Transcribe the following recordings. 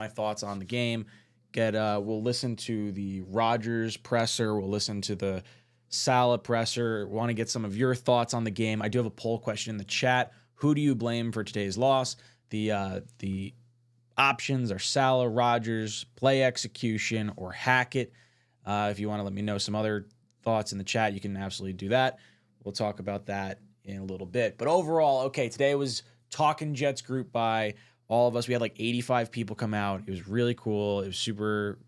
my thoughts on the game. We'll listen to the Rodgers presser. We'll listen to the Saleh presser. Want to get some of your thoughts on the game. I do have a poll question in the chat. Who do you blame for today's loss? The options are Saleh, Rodgers, play execution, or Hackett. If you want to let me know some other thoughts in the chat, you can absolutely do that. We'll talk about that in a little bit. But overall, okay, today was Talking Jets group by all of us. We had like 85 people come out. It was really cool. It was super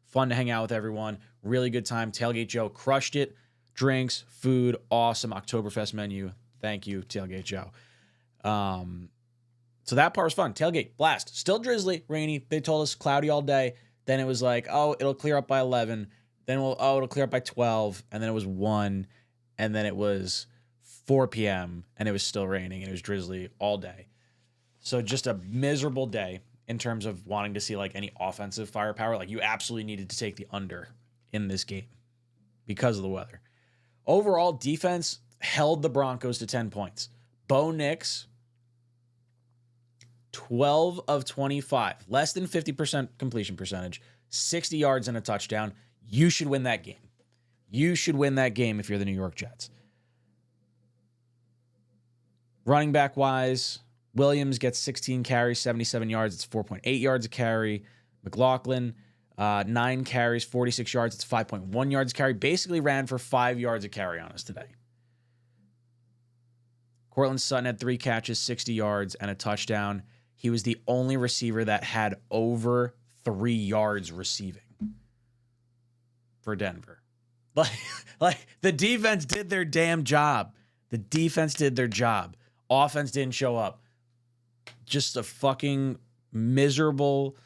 fun to hang out with everyone. Really good time. Tailgate Joe crushed it. Drinks, food, awesome. Oktoberfest menu. Thank you, Tailgate Joe. So that part was fun. Tailgate, blast. Still drizzly, rainy. They told us cloudy all day. Then it was like, oh, it'll clear up by 11. Then it'll clear up by 12. And then it was 1. And then it was 4 p.m. and it was still raining and it was drizzly all day. So just a miserable day in terms of wanting to see any offensive firepower. You absolutely needed to take the under in this game because of the weather. Overall, defense held the Broncos to 10 points. Bo Nix, 12 of 25, less than 50% completion percentage, 60 yards and a touchdown. You should win that game. You should win that game if you're the New York Jets. Running back wise, Williams gets 16 carries, 77 yards. It's 4.8 yards a carry. McLaughlin, 9 carries, 46 yards. It's 5.1 yards a carry. Basically ran for 5 yards a carry on us today. Courtland Sutton had 3 catches, 60 yards, and a touchdown. He was the only receiver that had over 3 yards receiving for Denver. The defense did their damn job. The defense did their job. Offense didn't show up. Just a fucking miserable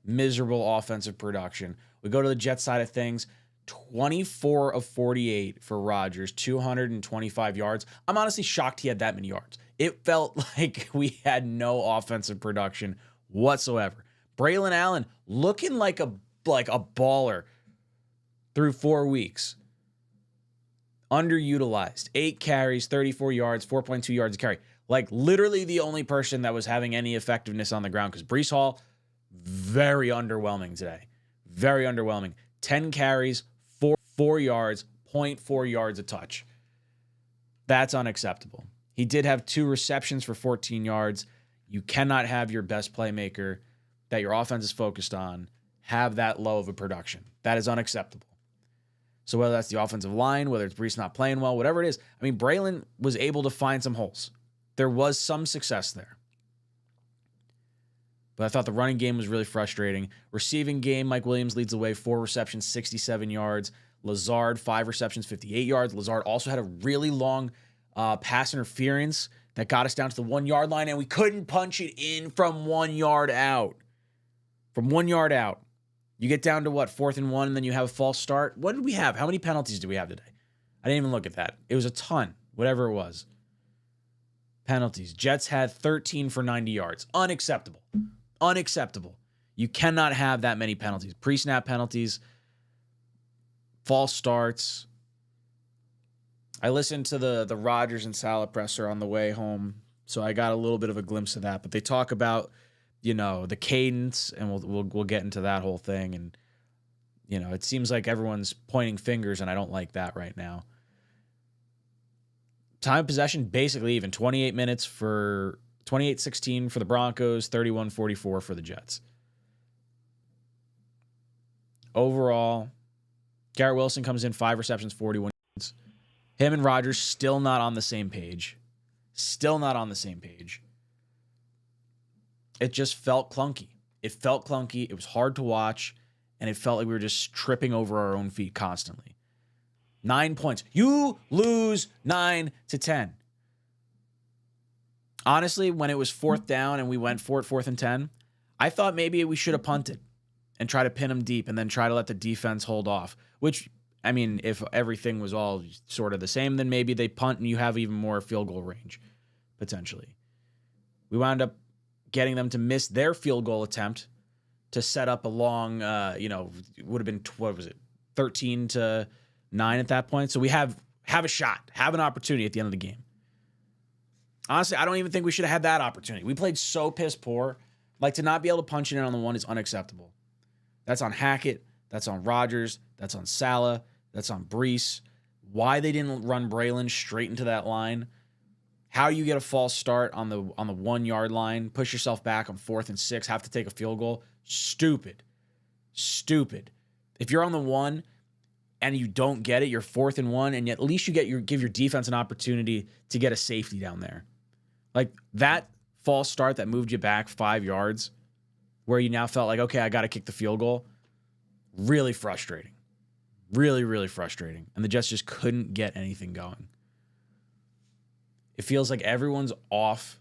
offensive production. We go to the Jets side of things. 24 of 48 for Rodgers, 225 yards. I'm honestly shocked he had that many yards. It felt like we had no offensive production whatsoever. Braylon Allen looking like a baller through 4 weeks. Underutilized. 8 carries, 34 yards, 4.2 yards a carry. Literally the only person that was having any effectiveness on the ground, because Breece Hall, very underwhelming today. Very underwhelming. 10 carries, 4 yards, 0.4 yards a touch. That's unacceptable. He did have 2 receptions for 14 yards. You cannot have your best playmaker that your offense is focused on have that low of a production. That is unacceptable. So whether that's the offensive line, whether it's Breece not playing well, whatever it is, Braylon was able to find some holes. There was some success there. But I thought the running game was really frustrating. Receiving game, Mike Williams leads the way, 4 receptions, 67 yards. Lazard, 5 receptions, 58 yards. Lazard also had a really long pass interference that got us down to the 1 yard line, and we couldn't punch it in from 1 yard out. From 1 yard out. You get down to 4th and 1, and then you have a false start. What did we have? How many penalties did we have today? I didn't even look at that. It was a ton, whatever it was. Penalties. Jets had 13 for 90 yards. Unacceptable. Unacceptable. You cannot have that many penalties. Pre-snap penalties, false starts. I listened to the Rodgers and Saleh presser on the way home, so I got a little bit of a glimpse of that. But they talk about, the cadence, and we'll get into that whole thing. And, it seems like everyone's pointing fingers, and I don't like that right now. Time of possession, basically even. 28-16 for the Broncos, 31-44 for the Jets. Overall, Garrett Wilson comes in 5 receptions, 41 yards. Him and Rodgers still not on the same page. Still not on the same page. It just felt clunky. It was hard to watch, and it felt like we were just tripping over our own feet constantly. 9 points. You lose 9-10. Honestly, when it was 4th down and we went for it 4th and 10, I thought maybe we should have punted and try to pin them deep and then try to let the defense hold off. Which, if everything was all sort of the same, then maybe they punt and you have even more field goal range, potentially. We wound up getting them to miss their field goal attempt to set up a long, would have been, 13-9 at that point. So we have a shot, have an opportunity at the end of the game. Honestly, I don't even think we should have had that opportunity. We played so piss poor Like, to not be able to punch it in on the one is unacceptable. That's on Hackett. That's on Rodgers. That's on Saleh. That's on Breece. Why they didn't run Braylon straight into that line. How you get a false start on the 1 yard line, push yourself back on 4th and 6, have to take a field goal. Stupid. If you're on the 1 and you don't get it, you're 4th and 1, and yet at least you give your defense an opportunity to get a safety down there. Like, that false start that moved you back 5 yards, where you now felt like, okay, I got to kick the field goal. Really frustrating. Really, really frustrating. And the Jets just couldn't get anything going. It feels like everyone's off.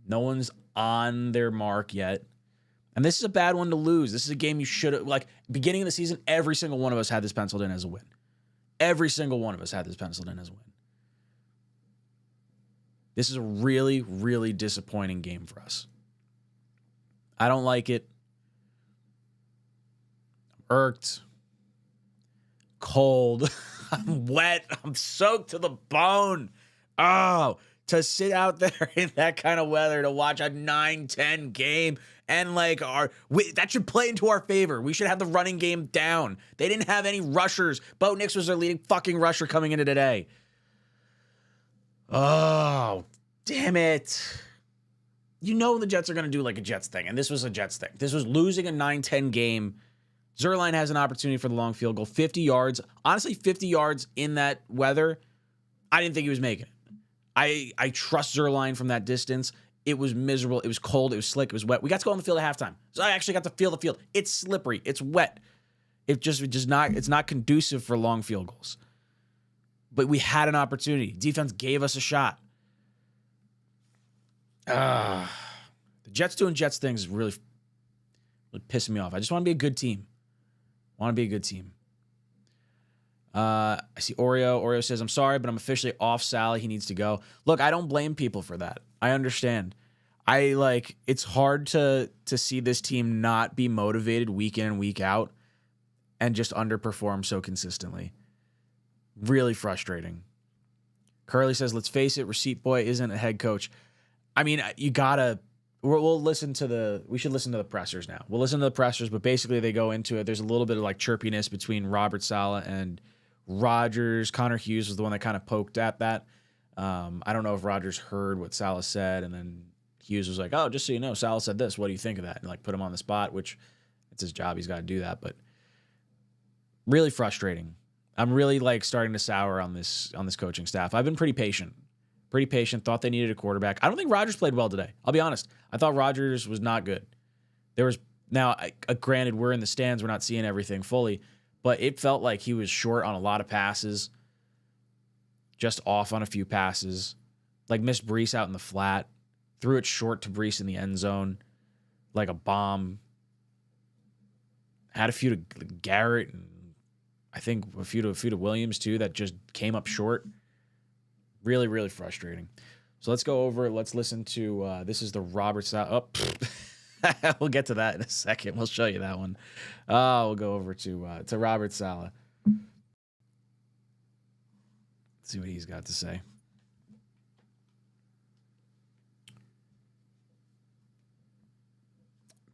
No one's on their mark yet. And this is a bad one to lose. This is a game you should have, like, beginning of the season, every single one of us had this penciled in as a win. Every single one of us had this penciled in as a win. This is a really, really disappointing game for us. I don't like it. I'm irked. Cold. I'm wet. I'm soaked to the bone. Oh, to sit out there in that kind of weather to watch a 9-10 game and that should play into our favor. We should have the running game down. They didn't have any rushers. Bo Nix was their leading fucking rusher coming into today. Oh, damn it. You know the Jets are going to do like a Jets thing, and this was a Jets thing. This was losing a 9-10 game. Zuerlein has an opportunity for the long field goal. 50 yards. Honestly, 50 yards in that weather, I didn't think he was making it. I trust Zuerlein from that distance. It was miserable. It was cold. It was slick. It was wet. We got to go on the field at halftime. So I actually got to feel the field. It's slippery. It's wet. It's not conducive for long field goals. But we had an opportunity. Defense gave us a shot. The Jets doing Jets things is really pissing me off. I just want to be a good team. I see Oreo. Oreo says, I'm sorry, but I'm officially off Saleh. He needs to go. Look, I don't blame people for that. I understand. It's hard to see this team not be motivated week in and week out and just underperform so consistently. Really frustrating. Curly says, let's face it, Receipt Boy isn't a head coach. I mean, we should listen to the pressers now. We'll listen to the pressers, but basically they go into it. There's a little bit of chirpiness between Robert Saleh and Rodgers. Connor Hughes was the one that kind of poked at that. I don't know if Rodgers heard what Saleh said, and then Hughes was like, oh, just so you know, Saleh said this. What do you think of that? And put him on the spot, which it's his job. He's got to do that. But really frustrating. I'm really starting to sour on this coaching staff. I've been pretty patient. Thought they needed a quarterback. I don't think Rodgers played well today. I'll be honest. I thought Rodgers was not good. Granted, we're in the stands. We're not seeing everything fully, but it felt like he was short on a lot of passes, just off on a few passes, missed Breece out in the flat, threw it short to Breece in the end zone, like a bomb. Had a few to Garrett, and I think a few to Williams too that just came up short. Really, really frustrating. So let's go over. Let's listen to. This is the Robert Saleh. We'll get to that in a second. We'll show you that one. We'll go over to Robert Saleh. Let's see what he's got to say.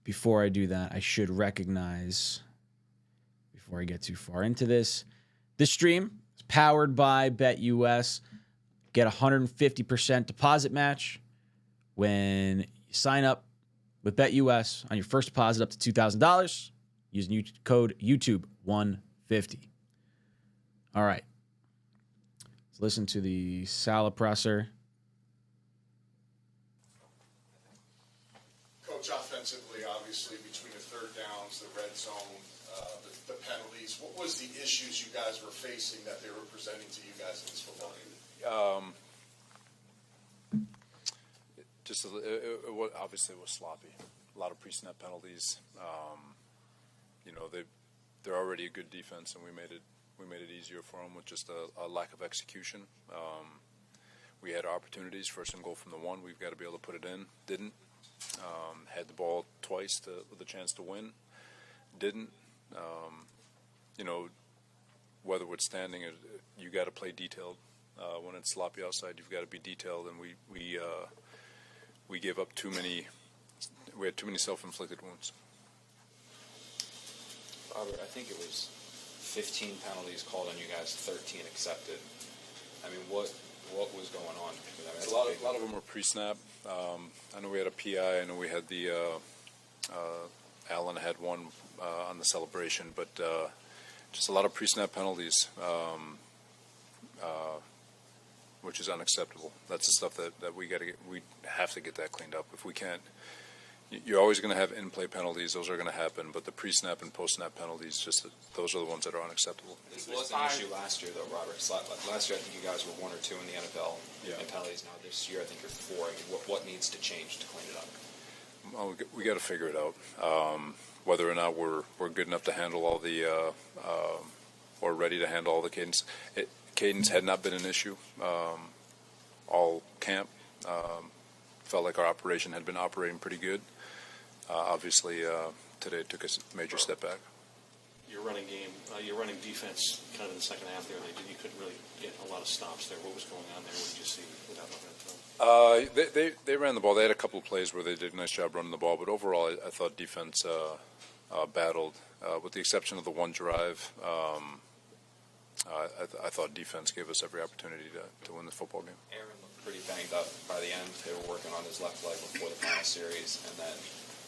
Before I do that, I should recognize, before I get too far into this stream is powered by BetUS. Get a 150% deposit match when you sign up with BetUS on your first deposit up to $2,000 using code YouTube150. All right. Let's listen to the Saleh presser. Coach, offensively, obviously, between the third downs, the red zone, the penalties, what was the issues you guys were facing that they were presenting to you guys in this football game? Obviously it was sloppy. A lot of pre-snap penalties. They're already a good defense, and we made it easier for them with just a lack of execution. We had opportunities, first and goal from the one. We've got to be able to put it in. Didn't. Had the ball twice with a chance to win. Didn't. Weather withstanding, you got to play detailed. When it's sloppy outside, you've got to be detailed, and we gave up too many. had too many self-inflicted wounds. Robert, I think it was 15 penalties called on you guys, 13 accepted. I mean, what was going on? I mean, A lot of them were pre-snap. I know we had a PI. I know we had the Allen had one on the celebration, but just a lot of pre-snap penalties, which is unacceptable. That's the stuff that we have to get that cleaned up. If we can't, you're always going to have in-play penalties. Those are going to happen, but the pre-snap and post-snap penalties, those are the ones that are unacceptable. This was an issue last year, though, Robert. Last year, I think you guys were 1 or 2 in the NFL in penalties. Now this year, I think you're 4. I mean, what needs to change to clean it up? Well, we got to figure it out. Whether or not we're good enough to handle all the or ready to handle all the cadence. Cadence had not been an issue all camp. Felt like our operation had been operating pretty good. Obviously, today it took a major step back. Your running game, your running defense, kind of in the second half there, you couldn't really get a lot of stops there. What was going on there? What did you see without looking at film? They ran the ball. They had a couple of plays where they did a nice job running the ball, but overall, I thought defense battled, with the exception of the one drive. I thought defense gave us every opportunity to win the football game. Aaron looked pretty banged up by the end. They were working on his left leg before the final series, and then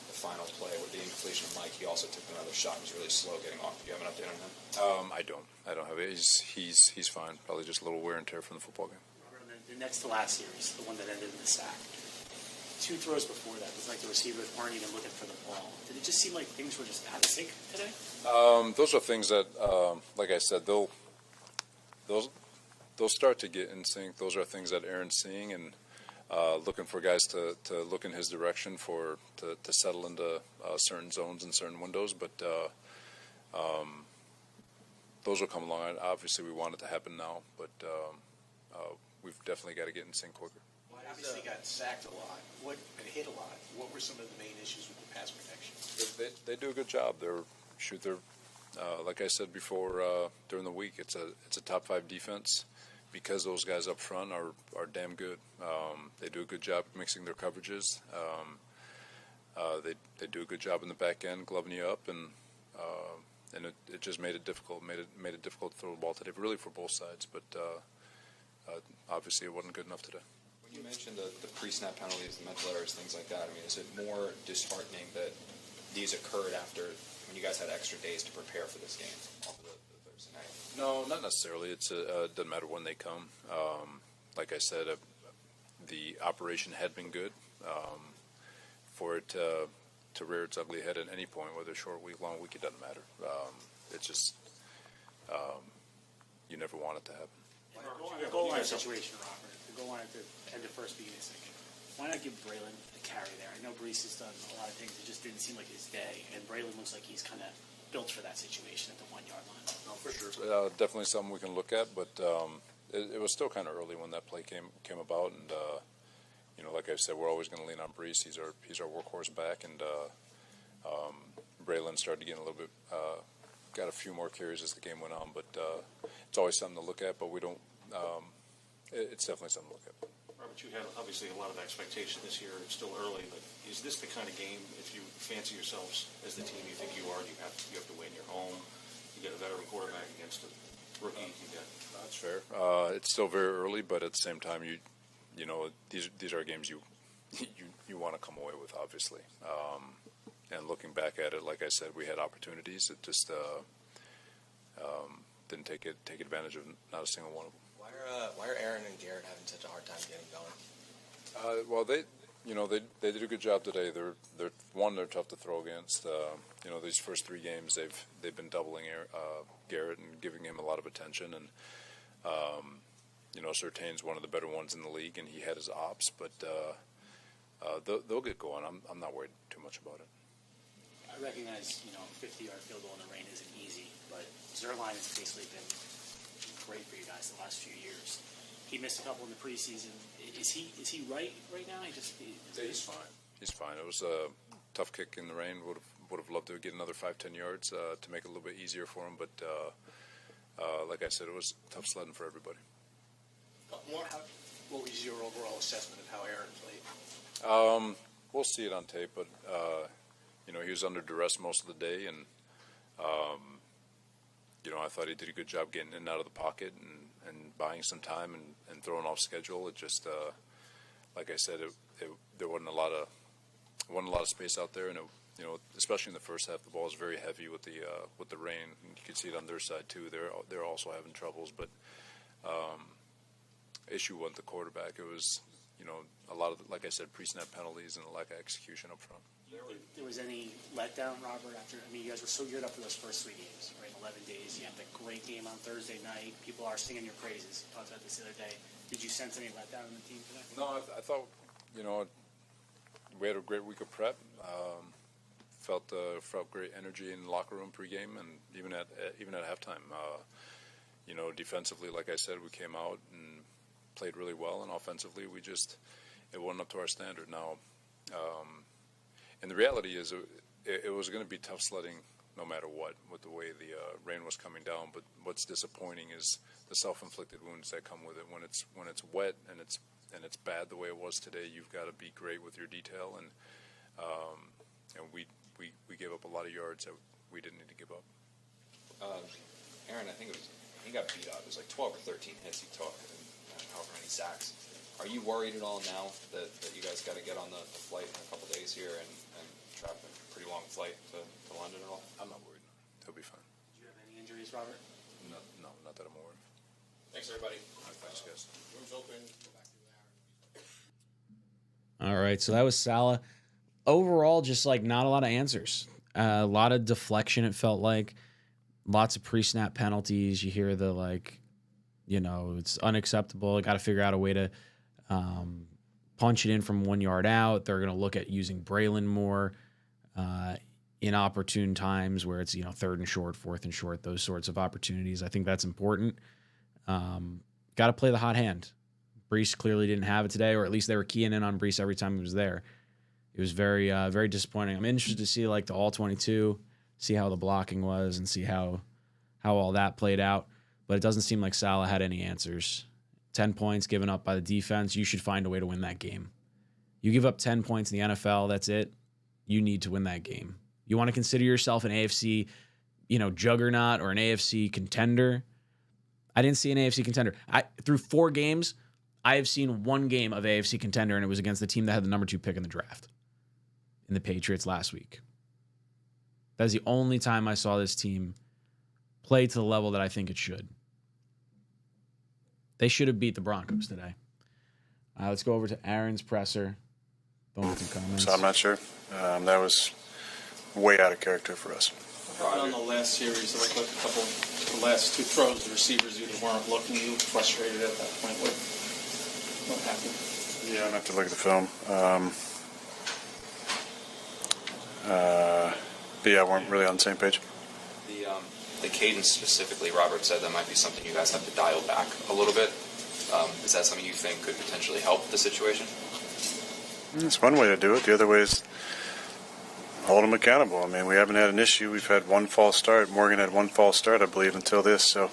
the final play with the incompletion of Mike, he also took another shot. He was really slow getting off. Do you have an update on him? I don't have it. He's fine. Probably just a little wear and tear from the football game. The next to last series, the one that ended in the sack. 2 throws before that, it was like the receivers weren't even looking for the ball. Did it just seem like things were just out of sync today? Those are things that, like I said, they'll start to get in sync. Those are things that Aaron's seeing and looking for guys to look in his direction to settle into certain zones and certain windows. But those will come along. Obviously, we want it to happen now, but we've definitely got to get in sync quicker. Well, obviously got sacked a lot and hit a lot. What were some of the main issues with the pass protection? They do a good job. They're like I said before during the week, it's a top 5 defense because those guys up front are damn good. They do a good job mixing their coverages. They do a good job in the back end, gloving you up, and it just made it difficult. Made it difficult to throw the ball today, really for both sides. But obviously, it wasn't good enough today. When you mentioned the pre-snap penalties, the mental errors, things like that, I mean, is it more disheartening that these occurred after when you guys had extra days to prepare for this game off of the Thursday night? No, not necessarily. It doesn't matter when they come. Like I said, the operation had been good. For it to rear its ugly head at any point, whether short week, long week, it doesn't matter. It's just you never want it to happen. The goal line situation, Robert. The goal line at the end of first beginning second. Why not give Braylon a carry there? I know Brees has done a lot of things. It just didn't seem like his day. And Braylon looks like he's kind of built for that situation at the 1 yard line. No, for sure. Definitely something we can look at, but it was still kind of early when that play came about. And, like I said, we're always going to lean on Brees. He's our workhorse back. And Braylon started getting a little bit got a few more carries as the game went on. But it's always something to look at, but we don't it's definitely something to look at. Robert, you have obviously a lot of expectation this year. It's still early, but is this the kind of game, if you fancy yourselves as the team you think you are, you have to win your home, you get a veteran quarterback against a rookie, That's fair. It's still very early, but at the same time, these are games you want to come away with, obviously. And looking back at it, like I said, we had opportunities. It just didn't take advantage of not a single one of them. Why are Aaron and Garrett having such a hard time getting going? Well, they did a good job today. They're tough to throw against. These first 3 games they've been doubling Garrett and giving him a lot of attention. And Surtain's one of the better ones in the league, and he had his ops. But they'll get going. I'm not worried too much about it. I recognize, 50-yard field goal in the rain isn't easy, but Zuerlein has basically been great for you guys the last few years. He missed a couple in the preseason. Is he right now? He's fine. He's fine. It was a tough kick in the rain. Would have loved to get another 5-10 yards to make it a little bit easier for him. But like I said, it was tough sledding for everybody. What was your overall assessment of how Aaron played? we'll see it on tape, but he was under duress most of the day, and I thought he did a good job getting in and out of the pocket and buying some time and throwing off schedule. It just, like I said, there wasn't a lot of space out there, and especially in the first half, the ball was very heavy with the rain. And you could see it on their side too. They're also having troubles, but issue wasn't the quarterback. It was a lot of, like I said, pre-snap penalties and a lack of execution up front. There was any letdown, Robert, after, you guys were so geared up for those first 3 games, right? 11 days. You had that great game on Thursday night. People are singing your praises. You talked about this the other day. Did you sense any letdown in the team today? No, I thought, we had a great week of prep. Felt great energy in the locker room pregame and even at halftime. Defensively, like I said, we came out and played really well, and offensively, it wasn't up to our standard. Now, and the reality is, it was going to be tough sledding no matter what, with the way the rain was coming down. But what's disappointing is the self-inflicted wounds that come with it. When it's wet and it's bad the way it was today, you've got to be great with your detail, and we gave up a lot of yards that we didn't need to give up. Aaron, I think he got beat up. It was like 12 or 13 hits he took, and however many sacks. Are you worried at all now that you guys got to get on the flight in a couple days here and travel a pretty long flight to London at all? I'm not worried. He'll be fine. Did you have any injuries, Robert? No, not that I'm aware of. Thanks, everybody. Thanks, guys. Room's open. Go back to the hour. All right, so that was Saleh. Overall, just not a lot of answers. A lot of deflection, it felt like. Lots of pre-snap penalties. You hear the, it's unacceptable. Got to figure out a way to punch it in from 1 yard out. They're going to look at using Braylon more in opportune times where it's, 3rd and short, 4th and short, those sorts of opportunities. I think that's important. Got to play the hot hand. Breece clearly didn't have it today, or at least they were keying in on Breece every time he was there. It was very, very disappointing. I'm interested to see the all-22, see how the blocking was, and see how all that played out. But it doesn't seem like Saleh had any answers. 10 points given up by the defense. You should find a way to win that game. You give up 10 points in the NFL, that's it. You need to win that game. You want to consider yourself an AFC, juggernaut or an AFC contender. I didn't see an AFC contender. Through 4 games, I have seen 1 game of AFC contender, and it was against the team that had the number 2 pick in the draft, in the Patriots last week. That's the only time I saw this team play to the level that I think it should. They should have beat the Broncos today. Let's go over to Aaron's presser. Boom with some comments. So I'm not sure. That was way out of character for us. On the last series, it looked like the last 2 throws, the receivers either weren't looking. You frustrated at that point. What happened? Yeah, I'd have to look at the film. But yeah, weren't really on the same page. The cadence specifically, Robert said that might be something you guys have to dial back a little bit. Is that something you think could potentially help the situation? It's one way to do it. The other way is hold them accountable. We haven't had an issue. We've had 1 false start. Morgan had 1 false start, I believe, until this. So,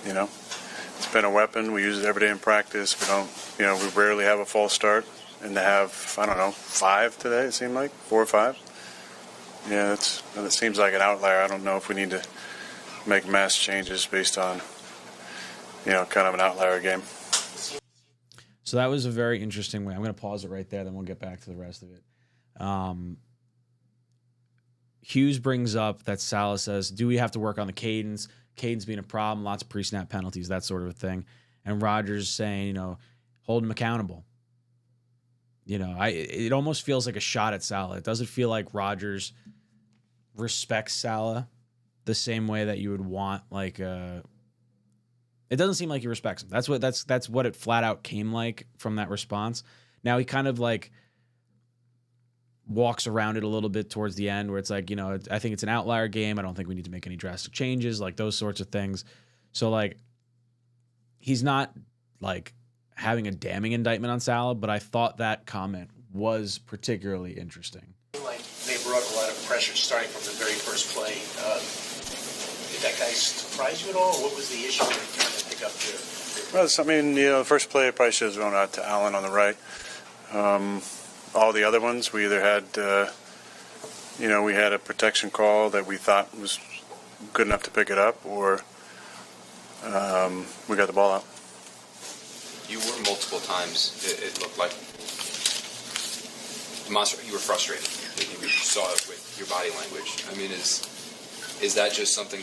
it's been a weapon. We use it every day in practice. We don't, we rarely have a false start. And to have, 5 today, it seemed like, 4 or 5. Yeah, that seems like an outlier. I don't know if we need to make mass changes based on, kind of an outlier game. So that was a very interesting way. I'm going to pause it right there, then we'll get back to the rest of it. Hughes brings up that Saleh says, do we have to work on the cadence? Cadence being a problem, lots of pre-snap penalties, that sort of a thing. And Rodgers saying, hold him accountable. It almost feels like a shot at Saleh. It doesn't feel like Rodgers respects Saleh the same way that you would want it doesn't seem like he respects him. That's what it flat out came like from that response. Now he kind of walks around it a little bit towards the end where it's I think it's an outlier game. I don't think we need to make any drastic changes, those sorts of things. So he's not having a damning indictment on Saleh, but I thought that comment was particularly interesting. They brought a lot of pressure starting from the very first play. Did that guy surprise you at all? What was the issue when trying to pick up their... Well, the first play I probably should have thrown out to Allen on the right. All the other ones, we either had, we had a protection call that we thought was good enough to pick it up, or we got the ball out. You were multiple times, it looked like, you were frustrated. You saw it with your body language. I mean, is that just something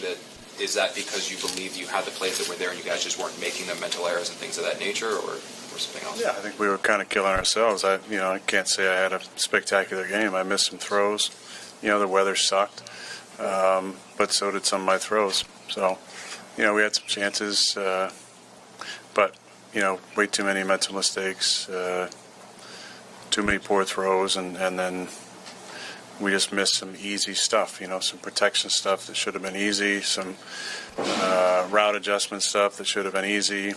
is that because you believe you had the plays that were there and you guys just weren't making the mental errors and things of that nature, or something else? Yeah, I think we were kind of killing ourselves. I can't say I had a spectacular game. I missed some throws. The weather sucked, but so did some of my throws. So, we had some chances, but way too many mental mistakes, too many poor throws, and then we just missed some easy stuff, some protection stuff that should have been easy, some route adjustment stuff that should have been easy.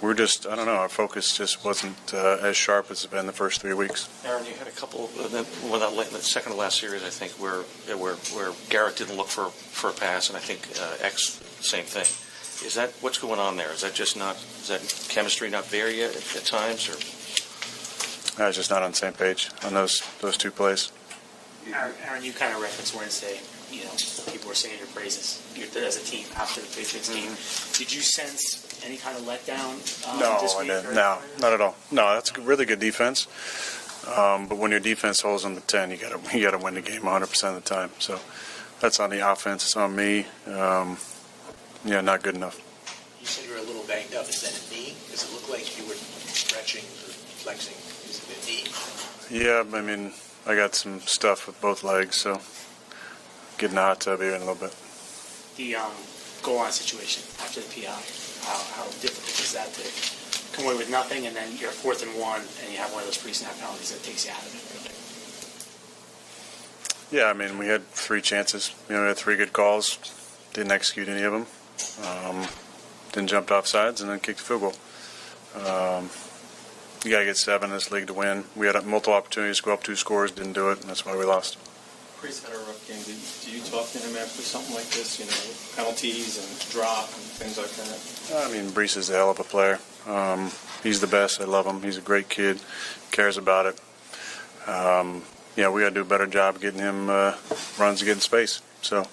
We're just, I don't know, our focus just wasn't as sharp as it's been the first 3 weeks. Aaron, you had a couple, the second to last series, I think, where Garrett didn't look for a pass, and I think X, same thing. Is that, what's going on there? Is that chemistry not there yet at times, or? I was just not on the same page on those two plays. Aaron, you kind of referenced Wednesday, people were saying your praises as a team after the Patriots game. Did you sense any kind of letdown? No, I didn't. No, not at all. No, that's a really good defense. But when your defense holds them to 10, you gotta win the game 100% of the time. So that's on the offense. It's on me. Not good enough. You said you were a little banged up. Is that a knee? Does it look like you were stretching or flexing? Is it a knee? Yeah, I mean, I got some stuff with both legs, so getting the hot tub here in a little bit. The goal line situation after the PI, how difficult is that to come away with nothing, and then you're 4th and 1, and you have one of those pre-snap penalties that takes you out of it? Yeah, I mean, we had 3 chances. We had 3 good calls. Didn't execute any of them. Then jumped off sides and then kicked the field goal. You got to get 7 in this league to win. We had multiple opportunities to go up 2 scores, didn't do it, and that's why we lost. Priest had a rough game. Do you talk to him after something like this, penalties and drop and things like that? I mean, Brees is a hell of a player. He's the best. I love him. He's a great kid, cares about it. We got to do a better job getting him runs to get in space. So,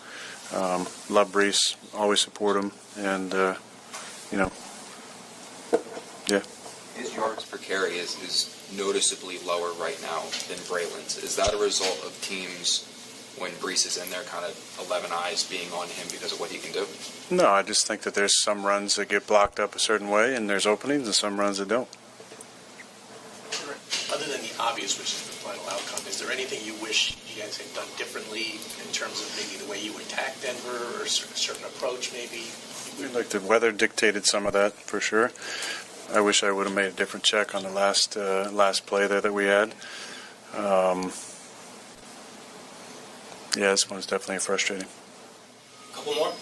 love Brees, always support him, and, yeah. His yards per carry is noticeably lower right now than Braylon's. Is that a result of teams, when Brees is in there, kind of 11 eyes being on him because of what he can do? No, I just think that there's some runs that get blocked up a certain way, and there's openings, and some runs that don't. Other than the obvious, which is the final outcome, is there anything you wish you guys had done differently in terms of maybe the way you attacked Denver, or a certain approach maybe? Like the weather dictated some of that, for sure. I wish I would have made a different check on the last play there that we had. This one's definitely frustrating. A couple more?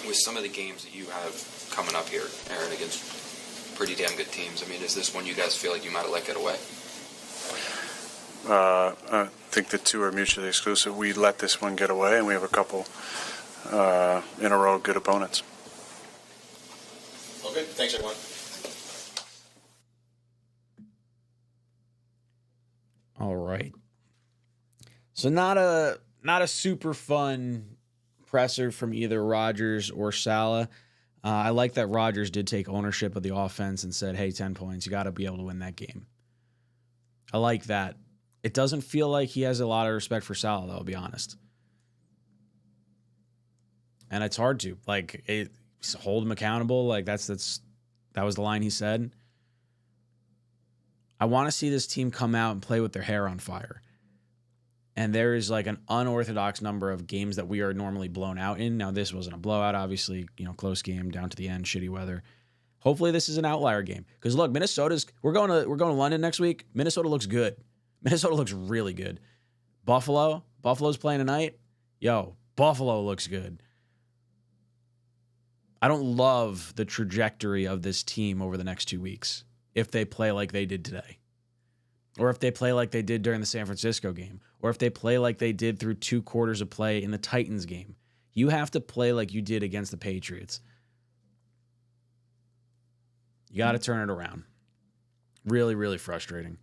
With some of the games that you have coming up here, Aaron, against pretty damn good teams, I mean, is this one you guys feel like you might have let get away? I think the 2 are mutually exclusive. We let this one get away, and we have a couple in a row good opponents. Okay, thanks everyone. All right. So not a super fun presser from either Rodgers or Saleh. I like that Rodgers did take ownership of the offense and said, hey, 10 points, you got to be able to win that game. I like that. It doesn't feel like he has a lot of respect for Saleh, though, I'll be honest. And it's hard to. Hold him accountable. That was the line he said. I want to see this team come out and play with their hair on fire. And there is an unorthodox number of games that we are normally blown out in. Now, this wasn't a blowout, obviously, close game down to the end, shitty weather. Hopefully this is an outlier game. Because look, we're going to London next week. Minnesota looks good. Minnesota looks really good. Buffalo's playing tonight. Buffalo looks good. I don't love the trajectory of this team over the next 2 weeks if they play like they did today. Or if they play like they did during the San Francisco game. Or if they play like they did through 2 quarters of play in the Titans game. You have to play like you did against the Patriots. You got to turn it around. Really, really frustrating.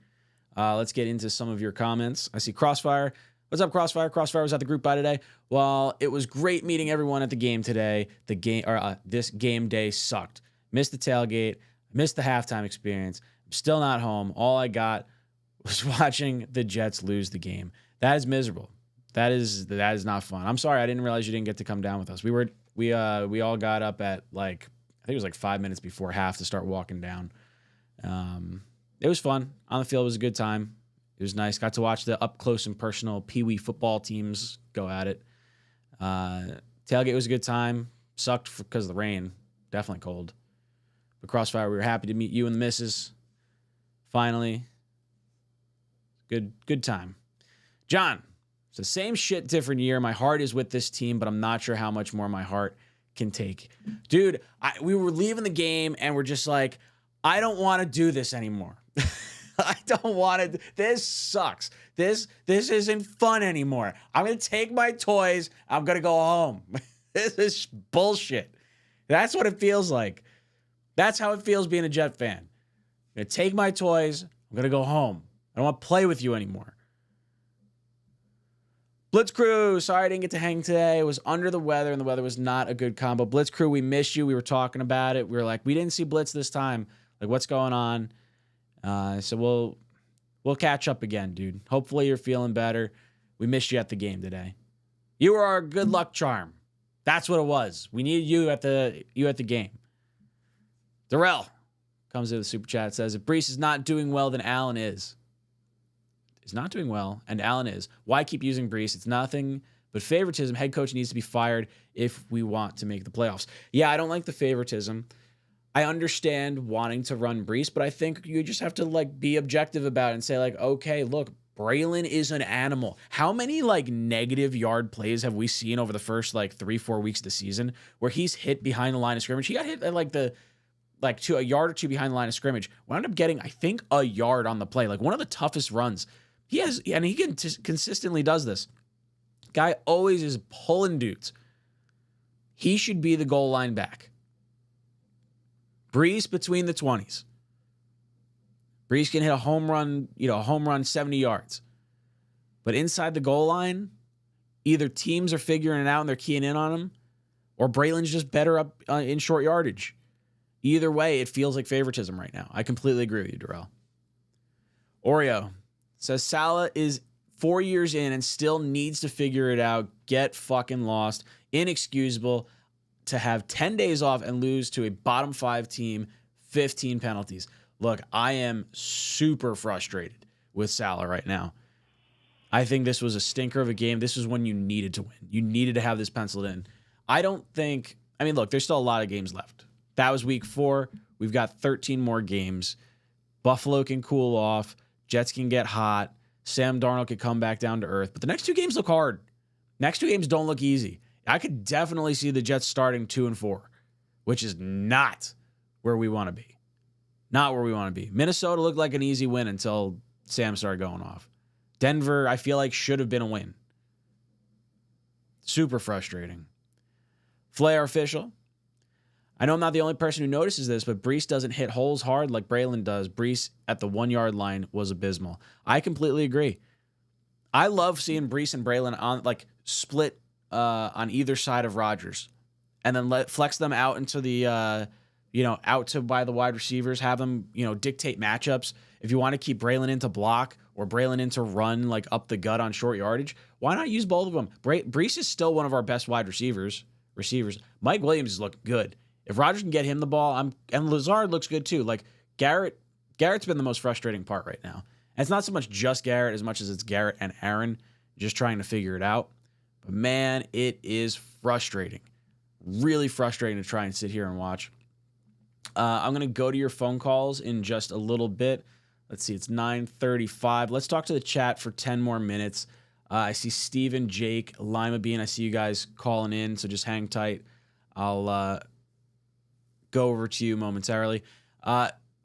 Let's get into some of your comments. I see Crossfire. What's up, Crossfire? Crossfire was at the group buy today. Well, it was great meeting everyone at the game today. This game day sucked. Missed the tailgate. Missed the halftime experience. I'm still not home. All I got was watching the Jets lose the game. That is miserable. That is not fun. I'm sorry. I didn't realize you didn't get to come down with us. We all got up at I think it was 5 minutes before half to start walking down. It was fun. On the field, it was a good time. It was nice. Got to watch the up close and personal Pee Wee football teams go at it. Tailgate was a good time. Sucked because of the rain. Definitely cold. But Crossfire, we were happy to meet you and the missus. Finally. Good time. John, it's the same shit, different year. My heart is with this team, but I'm not sure how much more my heart can take. Dude, we were leaving the game and we're just like, I don't want to do this anymore. I don't want to. This sucks. This isn't fun anymore. I'm going to take my toys. I'm going to go home. This is bullshit. That's what it feels like. That's how it feels being a Jet fan. I'm going to take my toys. I'm going to go home. I don't want to play with you anymore. Blitz Crew, sorry I didn't get to hang today. I was under the weather, and the weather was not a good combo. Blitz Crew, we missed you. We were talking about it. We were like, we didn't see Blitz this time. Like, what's going on? So we'll catch up again, dude. Hopefully you're feeling better. We missed you at the game today. You were our good luck charm. That's what it was. We needed you at the game. Darrell comes into the super chat, says, if Brees is not doing well, then Allen is. Is not doing well, and Allen is. Why keep using Brees? It's nothing but favoritism. Head coach needs to be fired if we want to make the playoffs. Yeah, I don't like the favoritism. I understand wanting to run Brees, but I think you just have to be objective about it and say okay, look, Braylon is an animal. How many negative yard plays have we seen over the first 3-4 weeks of the season where he's hit behind the line of scrimmage? He got hit at a yard or two behind the line of scrimmage. Wound up getting, I think, a yard on the play. One of the toughest runs. He has, and he consistently does this. Guy always is pulling dudes. He should be the goal line back. Brees between the 20s. Brees can hit a home run 70 yards. But inside the goal line, either teams are figuring it out and they're keying in on him, or Braylon's just better up in short yardage. Either way, it feels like favoritism right now. I completely agree with you, Darrell. Oreo says Saleh is 4 years in and still needs to figure it out. Get fucking lost. Inexcusable to have 10 days off and lose to a bottom 5 team, 15 penalties. Look, I am super frustrated with Saleh right now. I think this was a stinker of a game. This was when you needed to win. You needed to have this penciled in. Look, there's still a lot of games left. That was week 4. We've got 13 more games. Buffalo can cool off. Jets can get hot. Sam Darnold could come back down to earth. But the next 2 games look hard. Next 2 games don't look easy. I could definitely see the Jets starting 2-4, which is not where we want to be. Not where we want to be. Minnesota looked like an easy win until Sam started going off. Denver, I feel like, should have been a win. Super frustrating. Flair official. I know I'm not the only person who notices this, but Brees doesn't hit holes hard like Braylon does. Brees at the 1-yard line was abysmal. I completely agree. I love seeing Brees and Braylon on split on either side of Rodgers, and then flex them out into the out to by the wide receivers. Have them dictate matchups. If you want to keep Braylon into block or Braylon into run up the gut on short yardage, why not use both of them? Brees is still one of our best wide receivers. Mike Williams is looking good. If Rodgers can get him the ball, and Lazard looks good too. Garrett's been the most frustrating part right now. And it's not so much just Garrett as much as it's Garrett and Aaron just trying to figure it out. But man, it is frustrating. Really frustrating to try and sit here and watch. I'm going to go to your phone calls in just a little bit. Let's see, it's 9:35. Let's talk to the chat for 10 more minutes. I see Steven, Jake, Lima Bean. I see you guys calling in, so just hang tight. I'll go over to you momentarily.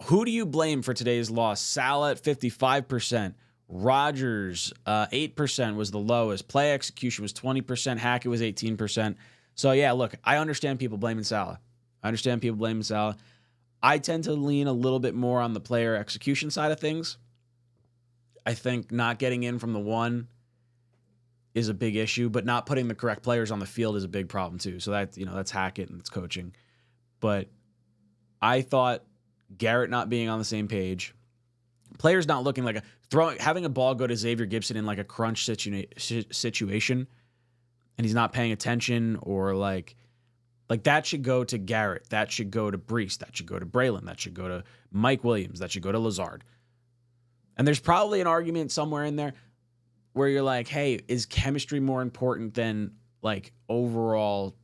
Who do you blame for today's loss? Saleh at 55%. Rodgers, 8% was the lowest. Play execution was 20%. Hackett was 18%. So, yeah, look, I understand people blaming Saleh. I tend to lean a little bit more on the player execution side of things. I think not getting in from the one is a big issue, but not putting the correct players on the field is a big problem too. So that's Hackett and it's coaching. But I thought Garrett not being on the same page, players not looking like having a ball go to Xavier Gipson in like a crunch situation, and he's not paying attention, or like that should go to Garrett, that should go to Breece, that should go to Braylon, that should go to Mike Williams, that should go to Lazard. And there's probably an argument somewhere in there where you're like, hey, is chemistry more important than like overall,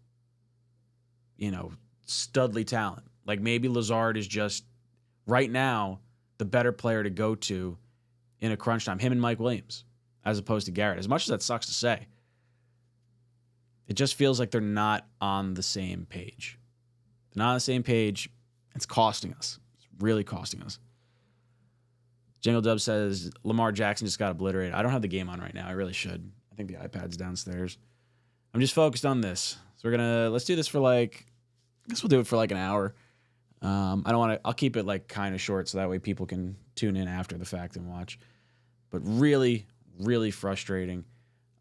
studly talent? Like maybe Lazard is just right now the better player to go to in a crunch time, him and Mike Williams, as opposed to Garrett. As much as that sucks to say, it just feels like they're not on the same page. They're not on the same page. It's costing us. It's really costing us. Jingle Dub says Lamar Jackson just got obliterated. I don't have the game on right now. I really should. I think the iPad's downstairs. I'm just focused on this. So let's do this for I guess we'll do it for like an hour. I'll keep it like kind of short so that way people can tune in after the fact and watch. But really, really frustrating.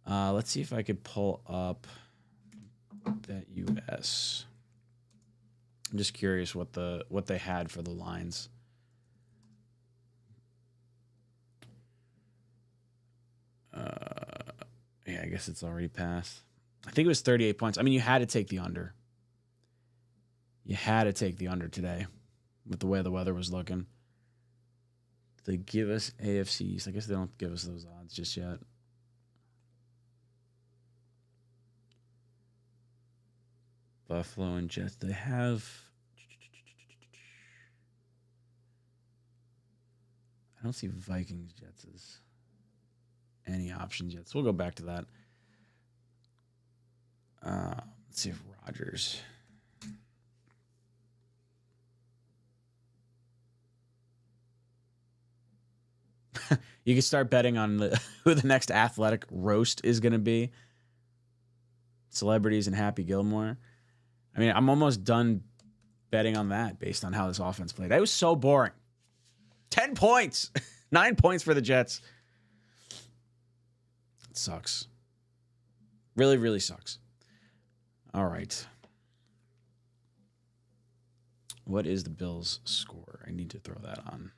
Let's see if I could pull up BetUS. I'm just curious what they had for the lines. Yeah, I guess it's already passed. I think it was 38 points. I mean, you had to take the under. You had to take the under today with the way the weather was looking. They give us AFCs. I guess they don't give us those odds just yet. Buffalo and Jets. They have... I don't see Vikings, Jets as any options yet. So we'll go back to that. Let's see if Rodgers... You can start betting on who the next athletic roast is going to be. Celebrities and Happy Gilmore. I mean, I'm almost done betting on that based on how this offense played. That was so boring. 10 points. 9 points for the Jets. It sucks. Really, really sucks. All right. What is the Bills' score? I need to throw that on.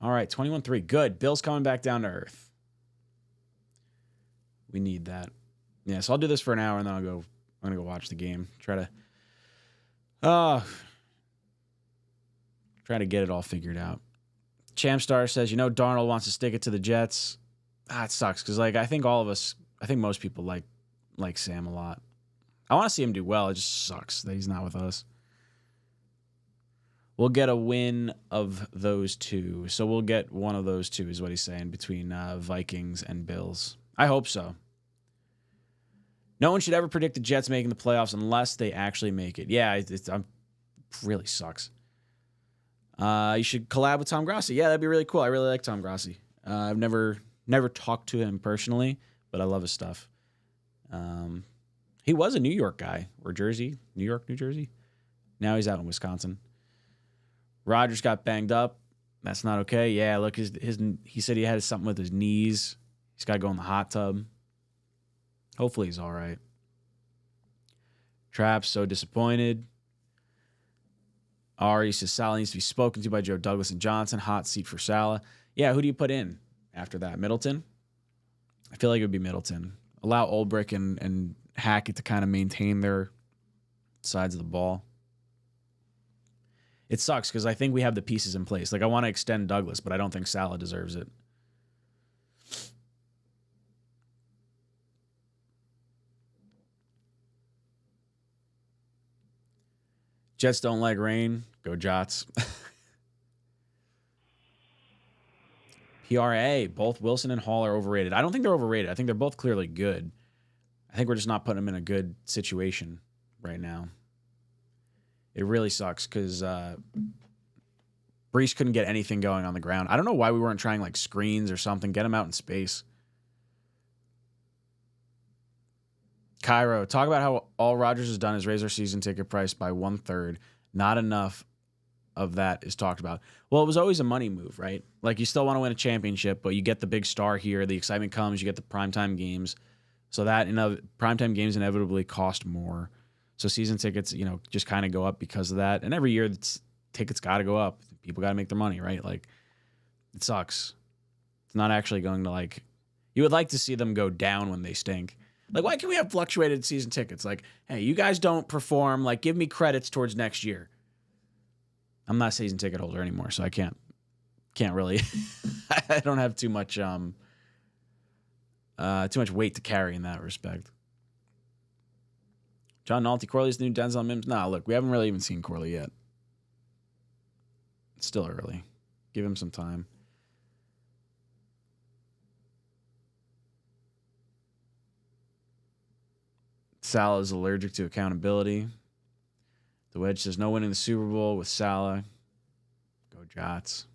All right, 21-3. Good. Bills coming back down to earth. We need that. Yeah, so I'll do this for an hour and then I'm gonna go watch the game. Try to get it all figured out. Champstar says, Darnold wants to stick it to the Jets. It sucks because I think most people like Sam a lot. I want to see him do well. It just sucks that he's not with us. We'll get a win of those two. So we'll get one of those two is what he's saying between Vikings and Bills. I hope so. No one should ever predict the Jets making the playoffs unless they actually make it. Yeah, it really sucks. You should collab with Tom Grassi. Yeah, that'd be really cool. I really like Tom Grassi. I've never talked to him personally, but I love his stuff. He was a New York guy or Jersey, New York, New Jersey. Now he's out in Wisconsin. Rodgers got banged up. That's not okay. Yeah, look, he said he had something with his knees. He's got to go in the hot tub. Hopefully he's all right. Trap's so disappointed. Ari says Saleh needs to be spoken to by Joe Douglas and Johnson. Hot seat for Saleh. Yeah, who do you put in after that? Middleton? I feel like it would be Middleton. Allow Ulbrich and Hackett to kind of maintain their sides of the ball. It sucks because I think we have the pieces in place. I want to extend Douglas, but I don't think Saleh deserves it. Jets don't like rain. Go Jots. PRA, both Wilson and Hall are overrated. I don't think they're overrated. I think they're both clearly good. I think we're just not putting them in a good situation right now. It really sucks because Brees couldn't get anything going on the ground. I don't know why we weren't trying like screens or something. Get him out in space. Cairo, talk about how all Rodgers has done is raise our season ticket price by 1/3. Not enough of that is talked about. Well, it was always a money move, right? Like you still want to win a championship, but you get the big star here. The excitement comes. You get the primetime games. So that, primetime games inevitably cost more. So season tickets, just kind of go up because of that. And every year, tickets got to go up. People got to make their money, right? Like, it sucks. It's not actually going to, you would like to see them go down when they stink. Like, why can't we have fluctuated season tickets? Like, hey, you guys don't perform. Like, give me credits towards next year. I'm not a season ticket holder anymore, so I can't really. I don't have too much weight to carry in that respect. John Nolte, Corley's the new Denzel Mims. Nah, look, we haven't really even seen Corley yet. It's still early. Give him some time. Saleh is allergic to accountability. The Wedge says no winning the Super Bowl with Saleh. Go Jots.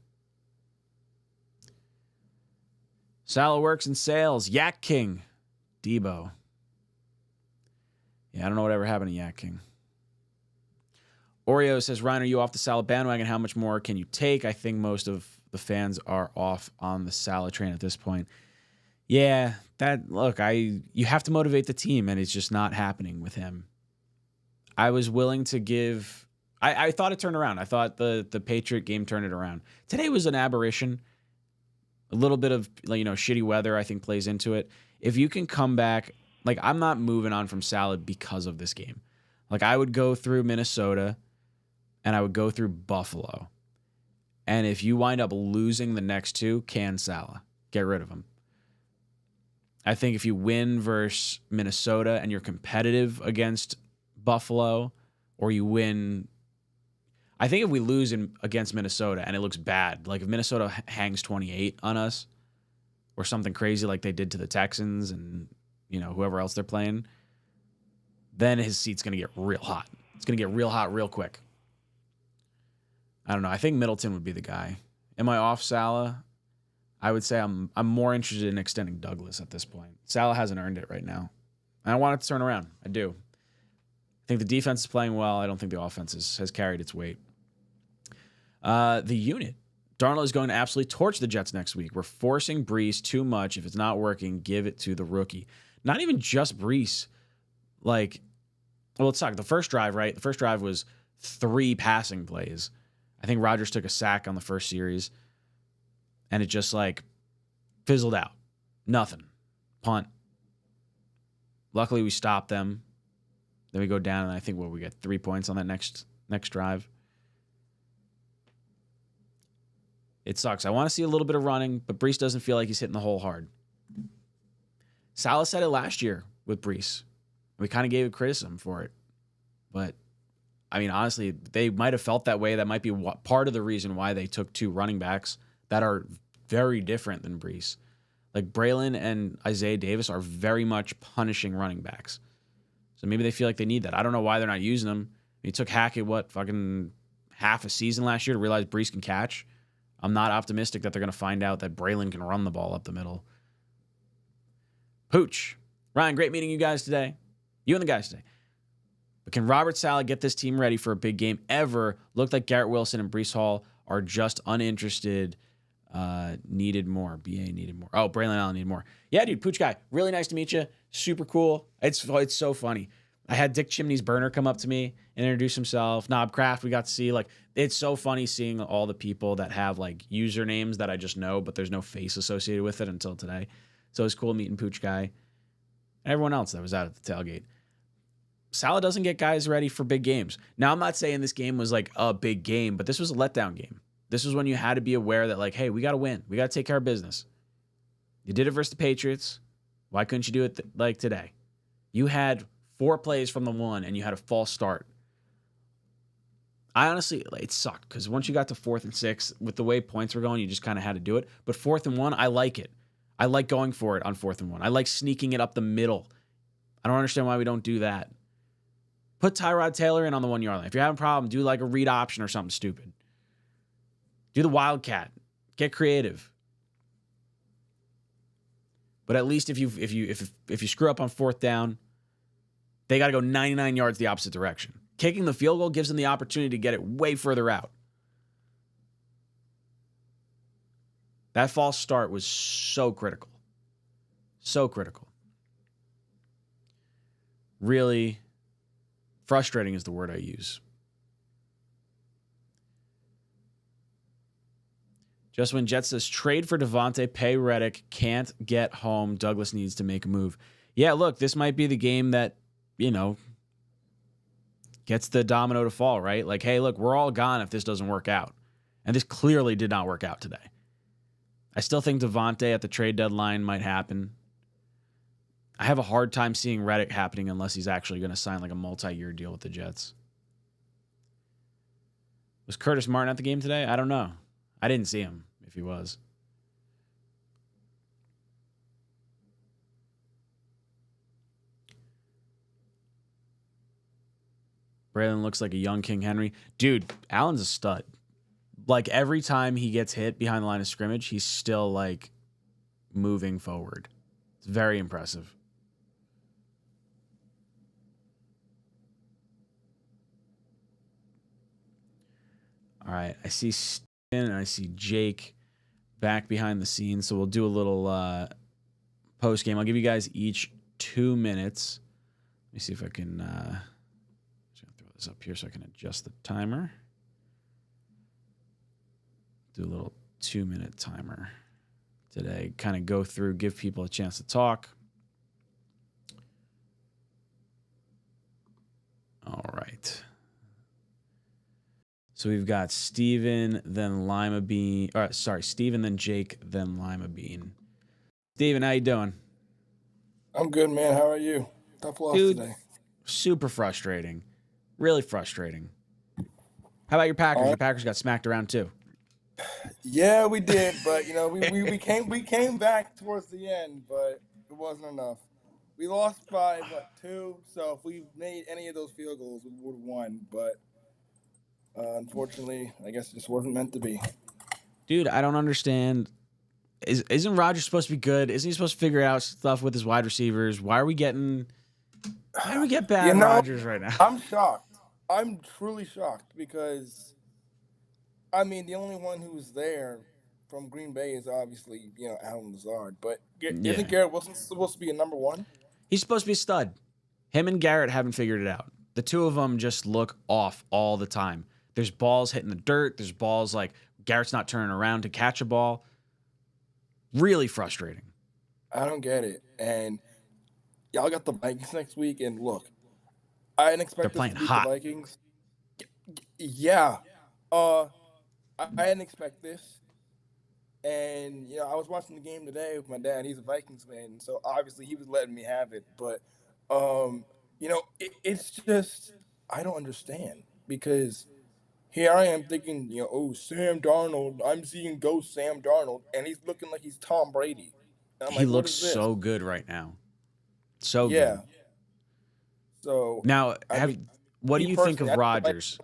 Saleh works in sales. Yak King. Debo. Yeah, I don't know whatever happened to Yak King. Oreo says, Ryan, are you off the Saleh bandwagon? How much more can you take? I think most of the fans are off on the Saleh train at this point. Yeah, you have to motivate the team, and it's just not happening with him. I was willing to give. I thought it turned around. I thought the Patriot game turned it around. Today was an aberration. A little bit of shitty weather, I think, plays into it. If you can come back, I'm not moving on from Saleh because of this game. I would go through Minnesota, and I would go through Buffalo, and if you wind up losing the next two, can Saleh get rid of him? I think if you win versus Minnesota and you're competitive against Buffalo, or you win, I think if we lose against Minnesota and it looks bad, like if Minnesota hangs 28 on us or something crazy like they did to the Texans and whoever else they're playing, then his seat's going to get real hot. It's going to get real hot real quick. I don't know. I think Middleton would be the guy. Am I off Saleh? I would say I'm more interested in extending Douglas at this point. Saleh hasn't earned it right now. And I want it to turn around. I do. I think the defense is playing well. I don't think the offense has carried its weight. The unit. Darnold is going to absolutely torch the Jets next week. We're forcing Brees too much. If it's not working, give it to the rookie. Not even just Brees. It sucked. The first drive, right? The first drive was 3 passing plays. I think Rodgers took a sack on the first series. And it just fizzled out. Nothing. Punt. Luckily, we stopped them. Then we go down, and I think we get 3 points on that next drive. It sucks. I want to see a little bit of running, but Brees doesn't feel like he's hitting the hole hard. Saleh said it last year with Brees. We kind of gave criticism for it. But, honestly, they might have felt that way. That might be part of the reason why they took 2 running backs that are very different than Brees. Braylon and Isaiah Davis are very much punishing running backs. So maybe they feel like they need that. I don't know why they're not using them. He took Hackett, half a season last year to realize Brees can catch. I'm not optimistic that they're going to find out that Braylon can run the ball up the middle. Pooch. Ryan, great meeting you guys today. You and the guys today. But can Robert Saleh get this team ready for a big game ever? Looked like Garrett Wilson and Brees Hall are just uninterested. Needed more. BA needed more. Oh, Braylon Allen needed more. Yeah, dude, Pooch guy. Really nice to meet you. Super cool. It's so funny. I had Dick Chimney's burner come up to me and introduce himself. Knobcraft, we got to see. It's so funny seeing all the people that have usernames that I just know, but there's no face associated with it until today. So it was cool meeting Pooch guy and everyone else that was out at the tailgate. Saleh doesn't get guys ready for big games. Now, I'm not saying this game was a big game, but this was a letdown game. This was when you had to be aware that, hey, we got to win. We got to take care of business. You did it versus the Patriots. Why couldn't you do it today? You had 4 plays from the 1, and you had a false start. I honestly, it sucked because once you got to 4th and 6, with the way points were going, you just kind of had to do it. But 4th and 1, I like it. I like going for it on 4th and 1. I like sneaking it up the middle. I don't understand why we don't do that. Put Tyrod Taylor in on the 1 yard line. If you're having a problem, do a read option or something stupid. Do the wildcat. Get creative. But at least if you screw up on 4th down, they got to go 99 yards the opposite direction. Kicking the field goal gives them the opportunity to get it way further out. That false start was so critical. So critical. Really frustrating is the word I use. Just when Jets says trade for Devontae, pay Reddick, can't get home. Douglas needs to make a move. Yeah, look, this might be the game that, gets the domino to fall, right? Like, hey, look, we're all gone if this doesn't work out. And this clearly did not work out today. I still think Devontae at the trade deadline might happen. I have a hard time seeing Reddick happening unless he's actually going to sign like a multi-year deal with the Jets. Was Curtis Martin at the game today? I don't know. I didn't see him if he was. Braylon looks like a young King Henry. Dude, Allen's a stud. Like every time he gets hit behind the line of scrimmage, he's still like moving forward. It's very impressive. All right, I see Steven and I see Jake back behind the scenes, so we'll do a little post game. I'll give you guys each 2 minutes. Let me see if I can just gonna throw this up here so I can adjust the timer. Do a little 2-minute timer today. Kind of go through, give people a chance to talk. All right. So we've got Steven, then Lima Bean. Steven, then Jake, then Lima Bean. Steven, how you doing? I'm good, man. How are you? Tough loss today. Super frustrating. Really frustrating. How about your Packers? Your Packers got smacked around too. Yeah, we did, but we came back towards the end, but it wasn't enough. We lost by 2, so if we made any of those field goals, we would have won, but unfortunately, I guess it just wasn't meant to be. Dude, I don't understand. Isn't Rodgers supposed to be good? Isn't he supposed to figure out stuff with his wide receivers? Why do we get bad Rodgers right now? I'm shocked. I'm truly shocked because, I mean, the only one who's there from Green Bay is obviously, Allen Lazard. But isn't Garrett Wilson supposed to be a number 1? He's supposed to be a stud. Him and Garrett haven't figured it out. The two of them just look off all the time. There's balls hitting the dirt. There's balls like Garrett's not turning around to catch a ball. Really frustrating. I don't get it. And y'all got the Vikings next week. And look, I didn't expect They're playing to beat hot. the Vikings. Yeah. I didn't expect this. And, I was watching the game today with my dad. He's a Vikings fan. So obviously he was letting me have it. But, it's just, I don't understand. Because here I am thinking, Sam Darnold. I'm seeing ghost Sam Darnold. And he's looking like he's Tom Brady. And I'm He like, looks so good right now. So yeah. good. So now, what do you think of Rodgers?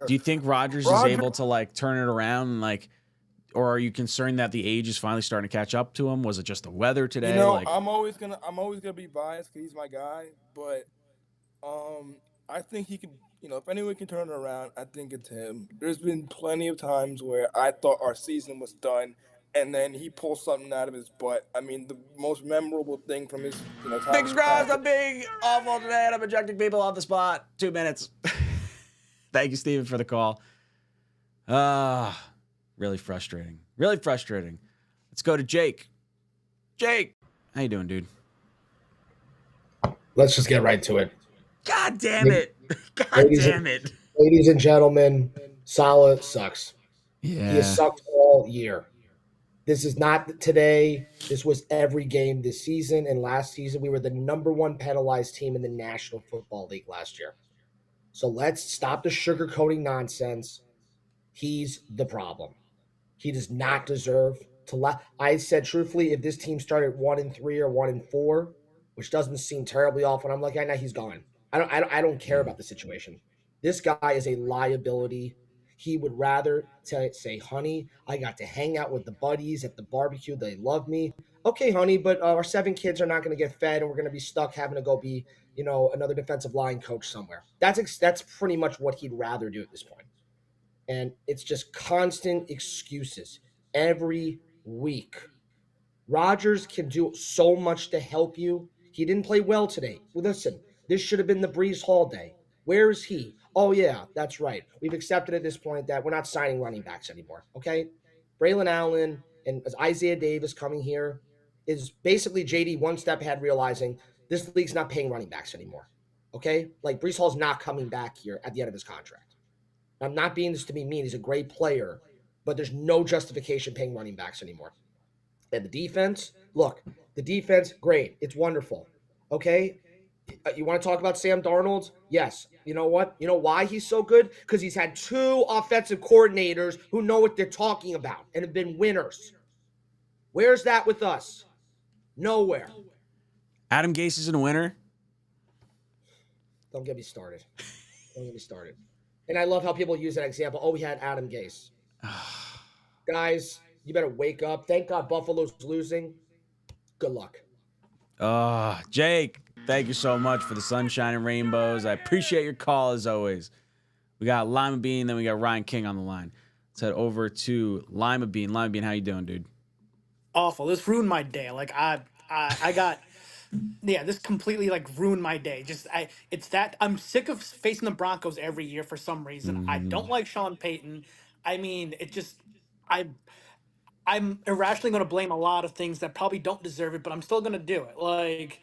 Do you think Rodgers is able to turn it around and or are you concerned that the age is finally starting to catch up to him? Was it just the weather today? I'm always gonna be biased because he's my guy, but I think he can. If anyone can turn it around, I think it's him. There's been plenty of times where I thought our season was done, and then he pulls something out of his butt. I mean, the most memorable thing from his time. Big scrubs, I'm being awful today, and I'm ejecting people off the spot. 2 minutes. Thank you, Steven, for the call. Really frustrating. Really frustrating. Let's go to Jake. Jake, how you doing, dude? Let's just get right to it. God damn it. God damn it. Ladies and gentlemen, Saleh sucks. Yeah. He has sucked all year. This is not today. This was every game this season. And last season, we were the number 1 penalized team in the National Football League last year. So let's stop the sugarcoating nonsense. He's the problem. He does not deserve to I said truthfully, if this team started 1-3 or 1-4, which doesn't seem terribly off, and I'm like, I know he's gone. I don't care about the situation. This guy is a liability. He would rather say, honey, I got to hang out with the buddies at the barbecue. They love me. Okay, honey, but our 7 kids are not going to get fed, and we're going to be stuck having to go be, another defensive line coach somewhere. That's pretty much what he'd rather do at this point. And it's just constant excuses every week. Rodgers can do so much to help you. He didn't play well today. Well, listen, this should have been the Breece Hall day. Where is he? Oh, yeah, that's right. We've accepted at this point that we're not signing running backs anymore, okay? Braylon Allen and Isaiah Davis coming here is basically JD one step ahead, realizing this league's not paying running backs anymore, okay? Like, Breece Hall's not coming back here at the end of his contract. I'm not being this to be mean. He's a great player, but there's no justification paying running backs anymore. And the defense, look, great. It's wonderful, okay? You want to talk about Sam Darnold? Yes. You know what? You know why he's so good? Because he's had 2 offensive coordinators who know what they're talking about and have been winners. Where's that with us? Nowhere. Adam Gase isn't a winner. Don't get me started. And I love how people use that example. Oh, we had Adam Gase. Guys, you better wake up. Thank God Buffalo's losing. Good luck. Jake, thank you so much for the sunshine and rainbows. I appreciate your call as always. We got Lima Bean, then we got Ryan King on the line. Let's head over to Lima Bean. Lima Bean, how you doing, dude? Awful. This ruined my day. Like I got, yeah, this completely like ruined my day. It's that I'm sick of facing the Broncos every year for some reason. I don't like Sean Payton. I mean, I'm irrationally going to blame a lot of things that probably don't deserve it, but I'm still going to do it. Like,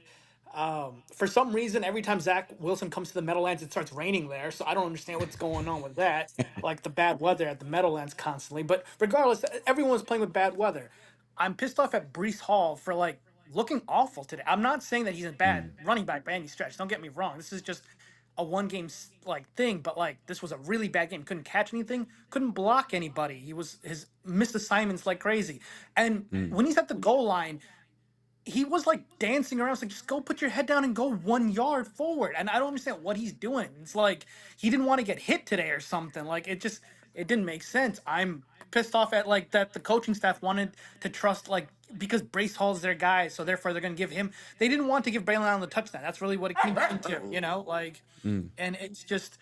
for some reason, every time Zach Wilson comes to the Meadowlands, it starts raining there. So I don't understand what's going on with that. Like the bad weather at the Meadowlands constantly. But regardless, everyone's playing with bad weather. I'm pissed off at Breece Hall for like looking awful today. I'm not saying that he's a bad running back by any stretch. Don't get me wrong. This is just a one game like thing, but like this was a really bad game. Couldn't catch anything, couldn't block anybody. His missed assignments like crazy. And when he's at the goal line, he was like dancing around. It's like, just go put your head down and go 1 yard forward. And I don't understand what he's doing. It's like he didn't want to get hit today or something. Like it didn't make sense. I'm pissed off at like that the coaching staff wanted to trust like because Breece Hall's their guy, so therefore they're gonna give him. They didn't want to give Braylon Allen the touchdown. That's really what it came down to, like. And it's just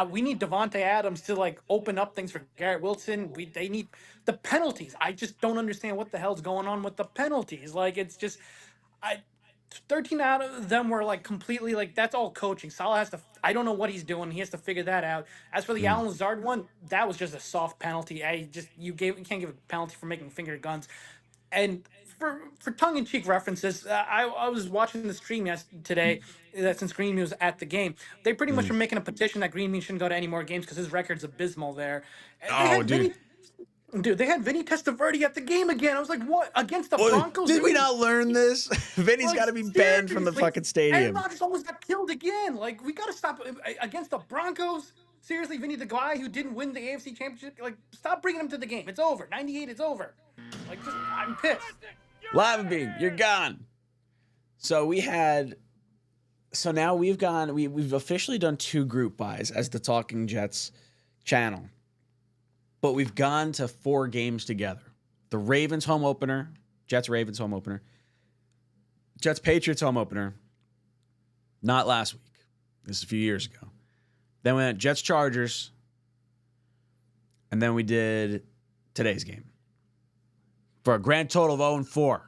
we need Devontae Adams to like open up things for Garrett Wilson. They need the penalties. I just don't understand what the hell's going on with the penalties. Like it's just 13 out of them were like completely like that's all coaching. Saleh has to. I don't know what he's doing. He has to figure that out. As for the Allen Lazard one, that was just a soft penalty. You can't give a penalty for making finger guns. And for tongue-in-cheek references, I was watching the stream today. Since Green Bean was at the game, they pretty much are making a petition that Green Bean shouldn't go to any more games because his record's abysmal there. And they had Vinny Testaverde at the game again. I was like, what? Against the Broncos? Did we not learn this? Vinny's got to be banned from the fucking stadium. And Rodgers almost got killed again. Like, we got to stop against the Broncos. Seriously, Vinny, the guy who didn't win the AFC Championship, like, stop bringing him to the game. It's over. 98, it's over. Like, I'm pissed. Lava Bean, you're gone. So now we've officially done 2 group buys as the Talking Jets channel. But we've gone to 4 games together. The Ravens home opener, Jets-Ravens home opener, Jets-Patriots home opener, not last week. This is a few years ago. Then we went Jets-Chargers, and then we did today's game. For a grand total of 0-4.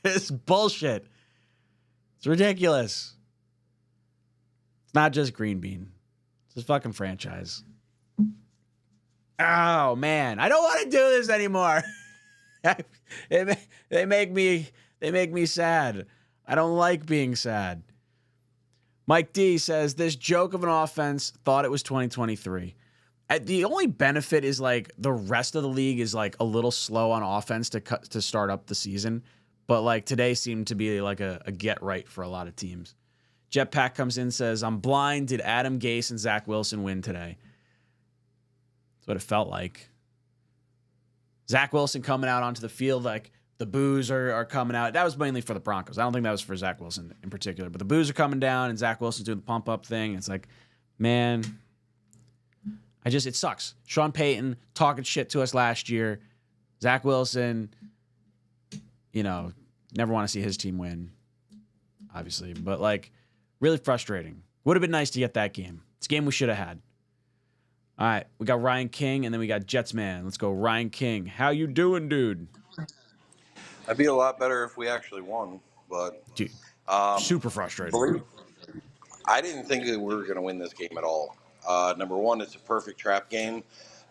It's bullshit. It's ridiculous. It's not just Green Bean. It's this fucking franchise. Oh, man. I don't want to do this anymore. They make me sad. I don't like being sad. Mike D says, this joke of an offense thought it was 2023. The only benefit is like the rest of the league is like a little slow on offense to start up the season. But like today seemed to be like a get right for a lot of teams. Jetpack comes in, says, I'm blind. Did Adam Gase and Zach Wilson win today? That's what it felt like. Zach Wilson coming out onto the field, like the boos are coming out. That was mainly for the Broncos. I don't think that was for Zach Wilson in particular. But the boos are coming down and Zach Wilson's doing the pump up thing. It's like, man, it sucks. Sean Payton talking shit to us last year. Zach Wilson, never want to see his team win, obviously. But, like, really frustrating. Would have been nice to get that game. It's a game we should have had. All right, we got Ryan King, and then we got Jetsman. Let's go, Ryan King. How you doing, dude? I'd be a lot better if we actually won, but Dude, super frustrating. I didn't think that we were going to win this game at all. Number one, it's a perfect trap game,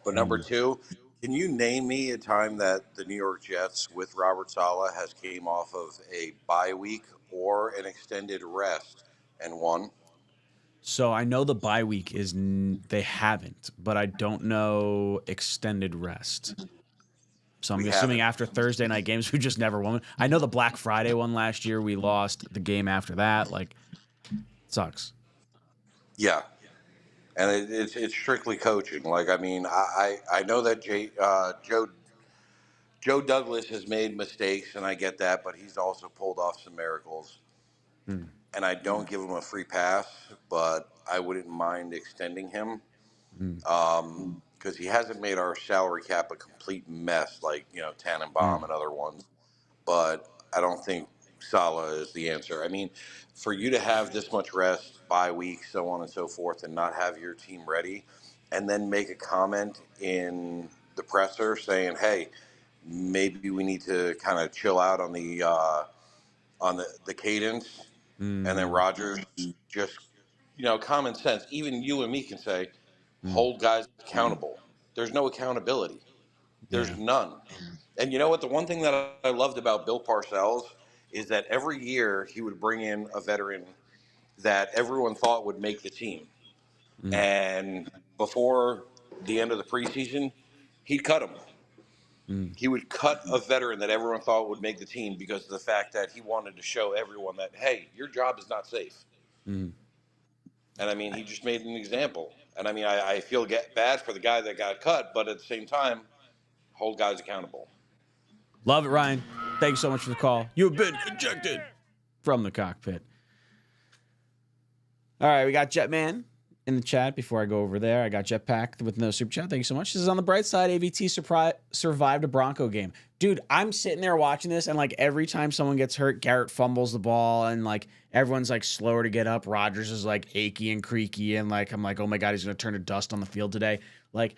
but number two, can you name me a time that the New York Jets with Robert Saleh has came off of a bye week or an extended rest and won? So I know the bye week is they haven't, but I don't know extended rest. So I'm assuming after Thursday night games, we just never won. I know the Black Friday one last year, we lost the game after that. Like, it sucks. Yeah. And it's strictly coaching. Like, I mean, I know that Joe Douglas has made mistakes, and I get that, but he's also pulled off some miracles. And I don't give him a free pass, but I wouldn't mind extending him because he hasn't made our salary cap a complete mess like, Tannenbaum and other ones. But I don't think Saleh is the answer. I mean, for you to have this much rest, bye week, so on and so forth, and not have your team ready, and then make a comment in the presser saying, hey, maybe we need to kind of chill out on the cadence. And then Rodgers just, common sense. Even you and me can say, hold guys accountable. There's no accountability. There's none. And you know what? The one thing that I loved about Bill Parcells is that every year he would bring in a veteran that everyone thought would make the team. And before the end of the preseason, he'd cut him. He would cut a veteran that everyone thought would make the team because of the fact that he wanted to show everyone that, hey, your job is not safe. And I mean, he just made an example. And I mean, I feel bad for the guy that got cut, but at the same time, hold guys accountable. Love it, Ryan. Thank you so much for the call. You have been ejected from the cockpit. All right, we got Jetman in the chat. Before I go over there, I got Jetpack with no super chat. Thank you so much. This is on the bright side. AVT survived a Bronco game. Dude, I'm sitting there watching this, and like every time someone gets hurt, Garrett fumbles the ball, and like everyone's like slower to get up. Rodgers is like achy and creaky, and like I'm like, oh my God, he's gonna turn to dust on the field today. Like,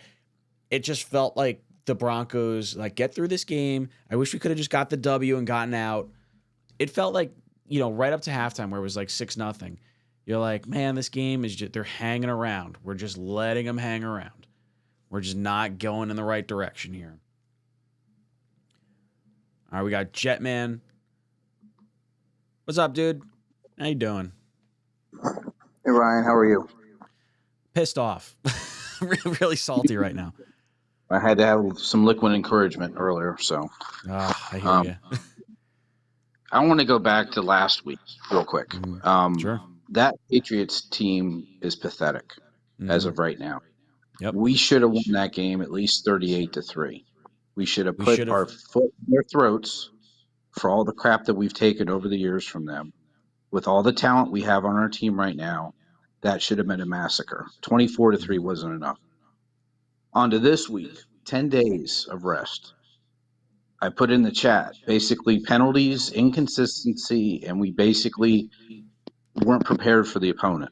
it just felt like the Broncos like get through this game. I wish we could have just got the W and gotten out. It felt like, right up to halftime where it was like 6-0. You're like, man, this game is just, they're hanging around. We're just letting them hang around. We're just not going in the right direction here. All right, we got Jetman. What's up, dude? How you doing? Hey, Ryan, how are you? Pissed off. Really salty right now. I had to have some liquid encouragement earlier, so. I hear you. I want to go back to last week real quick. Sure. That Patriots team is pathetic as of right now. Yep. We should have won that game at least 38-3. We should have put our foot in their throats for all the crap that we've taken over the years from them. With all the talent we have on our team right now, that should have been a massacre. 24-3 wasn't enough. On to this week, 10 days of rest. I put in the chat, basically penalties, inconsistency, and we basically weren't prepared for the opponent.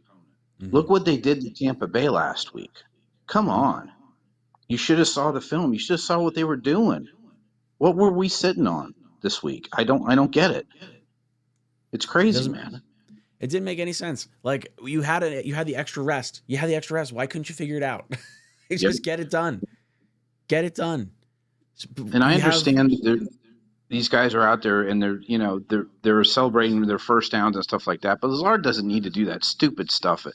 Look what they did to Tampa Bay last week. Come on. You should have saw the film. You should have saw what they were doing. What were we sitting on this week? I don't get it. It's crazy, man. It didn't make any sense. Like you had the extra rest. You had the extra rest. Why couldn't you figure it out? Just get it done. Get it done. And I understand these guys are out there and they're celebrating their first downs and stuff like that. But Lazard doesn't need to do that stupid stuff.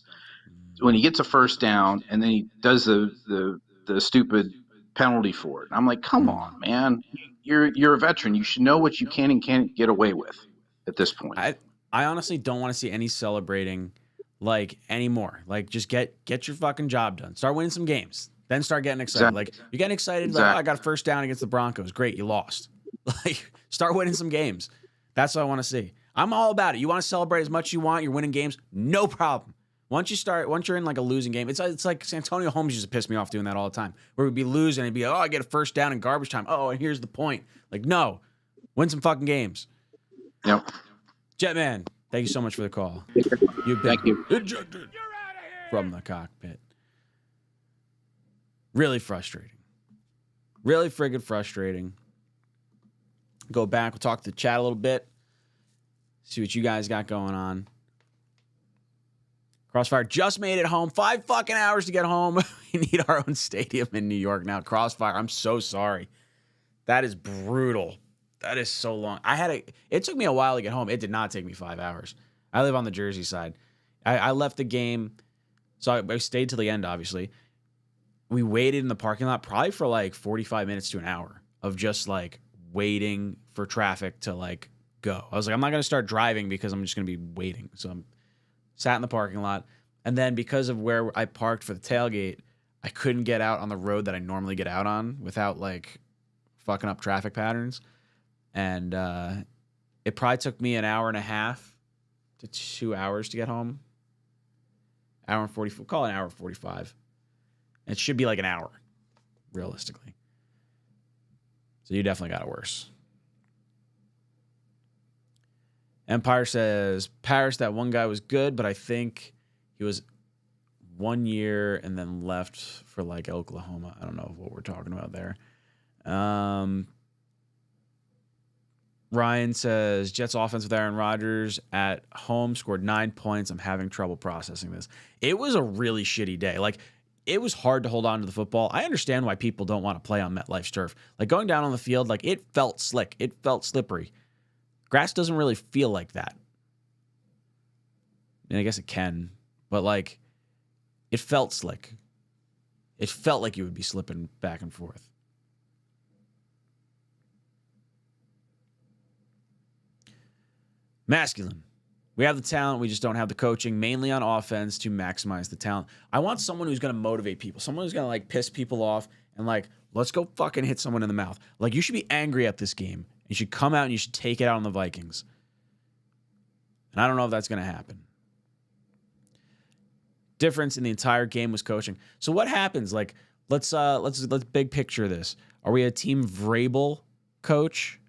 When he gets a first down and then he does the stupid penalty for it, I'm like, come on, man. You're a veteran. You should know what you can and can't get away with at this point. I honestly don't want to see any celebrating like anymore. Like just get your fucking job done. Start winning some games. Then start getting excited. Exactly. Like you're getting excited. Like, oh, I got a first down against the Broncos. Great, you lost. Like start winning some games. That's what I want to see. I'm all about it. You want to celebrate as much as you want. You're winning games. No problem. Once you're in like a losing game, it's like Santonio Holmes used to piss me off doing that all the time. Where we'd be losing and he'd be like, oh, I get a first down in garbage time. Oh, and here's the point. Like, no, win some fucking games. Yep. Jetman, thank you so much for the call. Thank you. Ejected from the cockpit. Really frustrating. Really friggin' frustrating. Go back. We'll talk to the chat a little bit. See what you guys got going on. Crossfire just made it home. 5 fucking hours to get home. We need our own stadium in New York now. Crossfire, I'm so sorry. That is brutal. That is so long. It took me a while to get home. It did not take me 5 hours. I live on the Jersey side. I left the game. So I stayed till the end, obviously. We waited in the parking lot probably for like 45 minutes to an hour of just like waiting for traffic to like go. I was like, I'm not going to start driving because I'm just going to be waiting. So I'm sat in the parking lot. And then because of where I parked for the tailgate, I couldn't get out on the road that I normally get out on without like fucking up traffic patterns. And it probably took me an hour and a half to 2 hours to get home. Hour and 40, call it an hour and 45. It should be like an hour, realistically. So you definitely got it worse. Empire says, Paris, that one guy was good, but I think he was 1 year and then left for like Oklahoma. I don't know what we're talking about there. Ryan says, Jets offense with Aaron Rodgers at home scored 9 points. I'm having trouble processing this. It was a really shitty day. Like, it was hard to hold on to the football. I understand why people don't want to play on MetLife's turf. Like, going down on the field, like, it felt slick. It felt slippery. Grass doesn't really feel like that. I mean, I guess it can, but, like, it felt slick. It felt like you would be slipping back and forth. Masculine. We have the talent. We just don't have the coaching, mainly on offense, to maximize the talent. I want someone who's going to motivate people, someone who's going to like piss people off and like, let's go fucking hit someone in the mouth. Like, you should be angry at this game. You should come out and you should take it out on the Vikings. And I don't know if that's going to happen. Difference in the entire game was coaching. So what happens? Like, let's big picture this. Are we a team Vrabel coach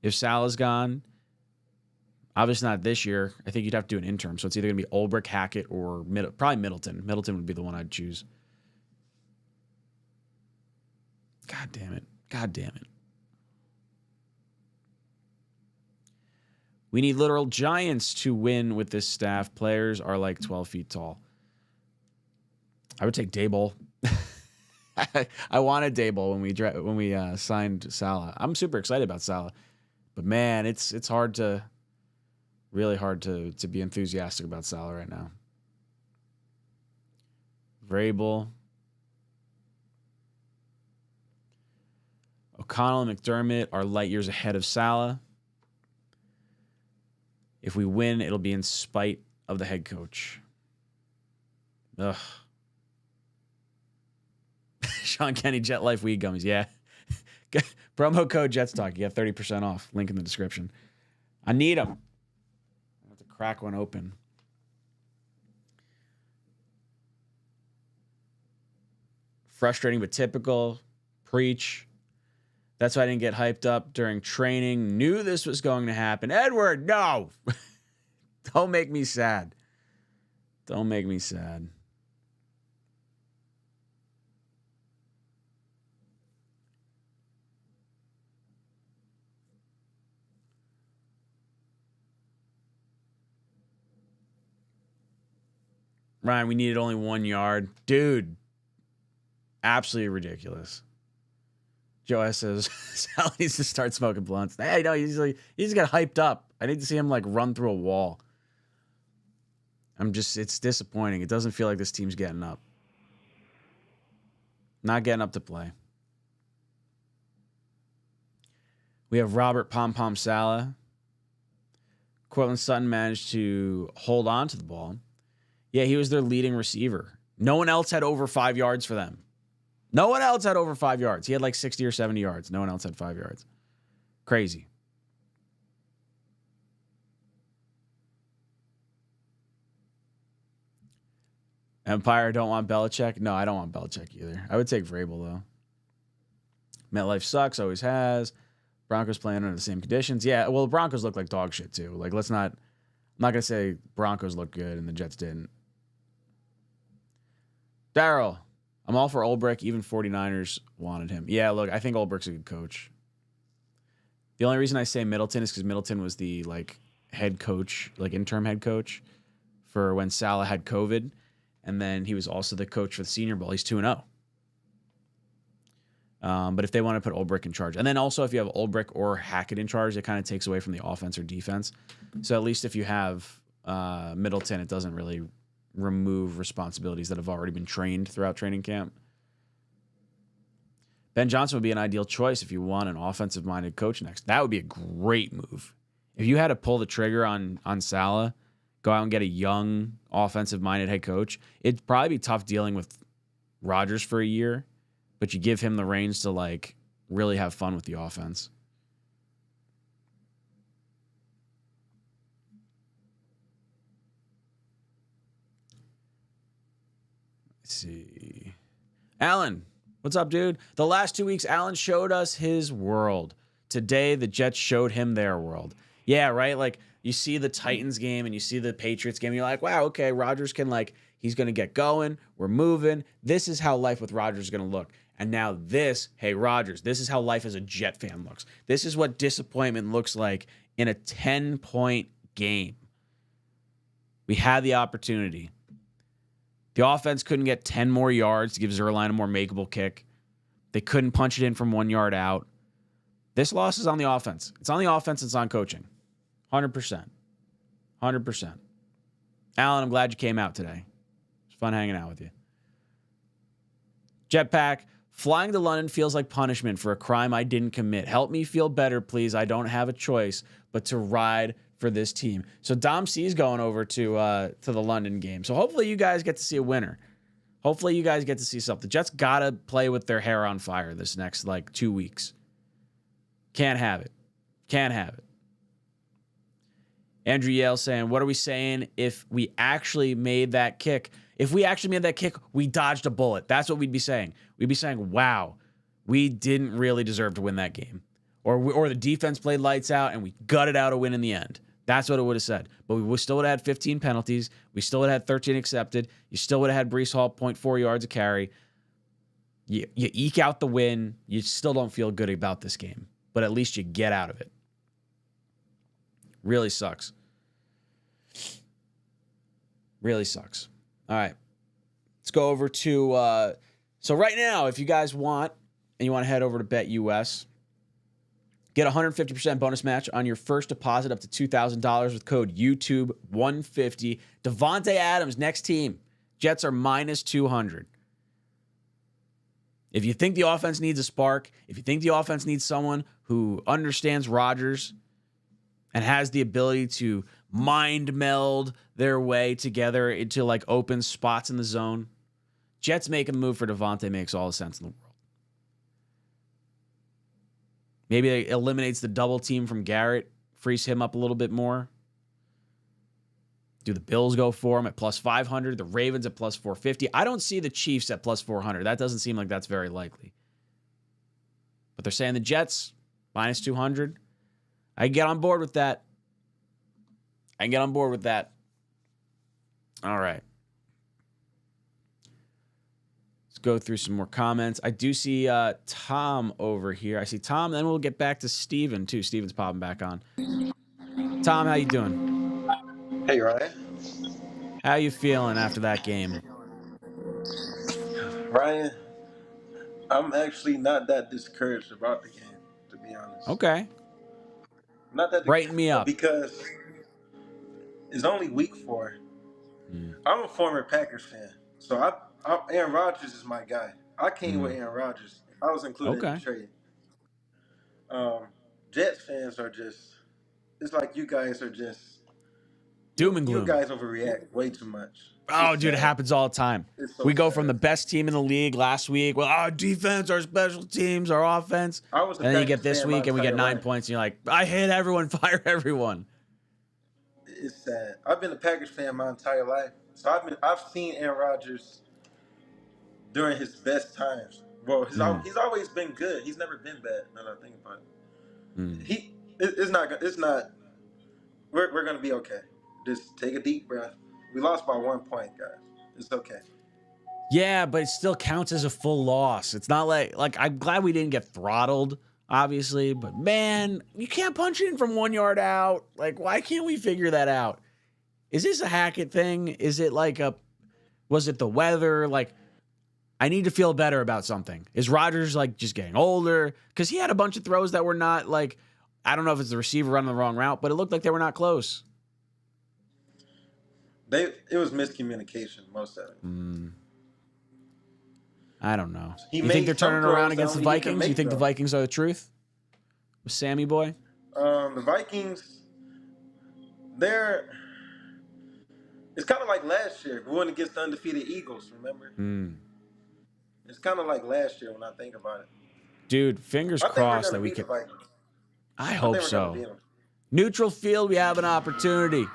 if Saleh's gone? Obviously not this year. I think you'd have to do an interim. So it's either going to be Ulbrich, Hackett, or probably Middleton. Middleton would be the one I'd choose. God damn it. God damn it. We need literal giants to win with this staff. Players are like 12 feet tall. I would take Daboll. I wanted Daboll when we signed Saleh. I'm super excited about Saleh. But man, it's really hard to be enthusiastic about Saleh right now. Vrabel. O'Connell and McDermott are light years ahead of Saleh. If we win, it'll be in spite of the head coach. Ugh. Sean Kenny, Jet Life Weed Gummies. Yeah. Promo code JetsTalk. You get 30% off. Link in the description. I need them. I have to crack one open. Frustrating but typical. Preach. That's why I didn't get hyped up during training. Knew this was going to happen. Edward, no. Don't make me sad. Don't make me sad. Ryan, we needed only 1 yard. Dude, absolutely ridiculous. Joe S. says, Sal needs to start smoking blunts. Hey, no, he's got hyped up. I need to see him, like, run through a wall. It's disappointing. It doesn't feel like this team's getting up. Not getting up to play. We have Robert Pom Pom Saleh. Cortland Sutton managed to hold on to the ball. Yeah, he was their leading receiver. No one else had over 5 yards for them. No one else had over 5 yards. He had like 60 or 70 yards. No one else had 5 yards. Crazy. Empire don't want Belichick. No, I don't want Belichick either. I would take Vrabel though. MetLife sucks, always has. Broncos playing under the same conditions. Yeah, well, the Broncos look like dog shit too. Like, let's not. I'm not gonna say Broncos look good and the Jets didn't. Daryl, I'm all for Ulbrich. Even 49ers wanted him. Yeah, look, I think Ulbrich's a good coach. The only reason I say Middleton is because Middleton was the head coach, interim head coach for when Saleh had COVID, and then he was also the coach for the Senior Bowl. He's 2-0. But if they want to put Ulbrich in charge, and then also if you have Ulbrich or Hackett in charge, it kind of takes away from the offense or defense. So at least if you have Middleton, it doesn't really remove responsibilities that have already been trained throughout training camp. Ben Johnson would be an ideal choice if you want an offensive-minded coach next. That would be a great move. If you had to pull the trigger on Saleh, go out and get a young offensive-minded head coach, it'd probably be tough dealing with Rodgers for a year, but you give him the reins to really have fun with the offense. Let's see. Alan, what's up, dude? The last 2 weeks, Alan showed us his world. Today, the Jets showed him their world. Yeah, right? You see the Titans game and you see the Patriots game, and you're like, wow, okay, Rodgers can, he's going to get going. We're moving. This is how life with Rodgers is going to look. And now hey, Rodgers, this is how life as a Jet fan looks. This is what disappointment looks like in a 10-point game. We had the opportunity. The offense couldn't get 10 more yards to give Zuerlein a more makeable kick. They couldn't punch it in from 1 yard out. This loss is on the offense. It's on the offense. It's on coaching. 100%. 100%. Alan, I'm glad you came out today. It's fun hanging out with you. Jetpack, flying to London feels like punishment for a crime I didn't commit. Help me feel better, please. I don't have a choice but to ride for this team. So Dom C's going over to the London game. So hopefully you guys get to see a winner. Hopefully you guys get to see something. The Jets got to play with their hair on fire this next 2 weeks. Can't have it. Can't have it. Andrew Yale saying, what are we saying if we actually made that kick? If we actually made that kick, we dodged a bullet. That's what we'd be saying. We'd be saying, wow, we didn't really deserve to win that game. Or the defense played lights out and we gutted out a win in the end. That's what it would have said. But we still would have had 15 penalties. We still would have had 13 accepted. You still would have had Breece Hall 0.4 yards a carry. You eke out the win. You still don't feel good about this game. But at least you get out of it. Really sucks. Really sucks. All right. Let's go over to... so right now, if you guys want, and you want to head over to BetUS, get a 150% bonus match on your first deposit up to $2,000 with code YouTube150. Devontae Adams, next team. Jets are minus 200. If you think the offense needs a spark, if you think the offense needs someone who understands Rodgers and has the ability to mind meld their way together into open spots in the zone, Jets make a move for Devontae makes all the sense in the world. Maybe it eliminates the double team from Garrett, frees him up a little bit more. Do the Bills go for him at plus 500? The Ravens at plus 450? I don't see the Chiefs at plus 400. That doesn't seem like that's very likely. But they're saying the Jets, minus 200. I can get on board with that. All right. Let's go through some more comments. I do see Tom over here. I see Tom, then we'll get back to Steven, too. Steven's popping back on. Tom, how you doing? Hey, Ryan. How you feeling after that game? Ryan, I'm actually not that discouraged about the game, to be honest. Okay. Not that Brighten me up. Because it's only week 4. I'm a former Packers fan, so Aaron Rodgers is my guy. I came with Aaron Rodgers. I was included in the trade. Jets fans are just, it's like you guys are just, doom and gloom. You guys overreact way too much. Oh, dude, it happens all the time. So we go from the best team in the league last week. Well, our defense, our special teams, our offense. And then you get this week and we get 9 points. And you're like, I hate everyone, fire everyone. It's sad. I've been a Packers fan my entire life. So I've seen Aaron Rodgers during his best times. Well, he's always been good. He's never been bad. Now that I think about it, it's not. We're gonna be okay. Just take a deep breath. We lost by 1 point, guys. It's okay. Yeah, but it still counts as a full loss. It's not like I'm glad we didn't get throttled, obviously, but man, you can't punch in from 1 yard out. Like, why can't we figure that out? Is this a Hackett thing? Is it was it the weather? Like, I need to feel better about something. Is Rodgers just getting older? Because he had a bunch of throws that were not I don't know if it's the receiver running the wrong route, but it looked like they were not close. It was miscommunication, most of it. I don't know. You think they're turning around against the Vikings? You think the Vikings are the truth? With Sammy boy? The Vikings, it's kind of like last year. We went against the undefeated Eagles, remember? It's kind of like last year when I think about it. Dude, fingers crossed that we can. I hope so. Neutral field, we have an opportunity.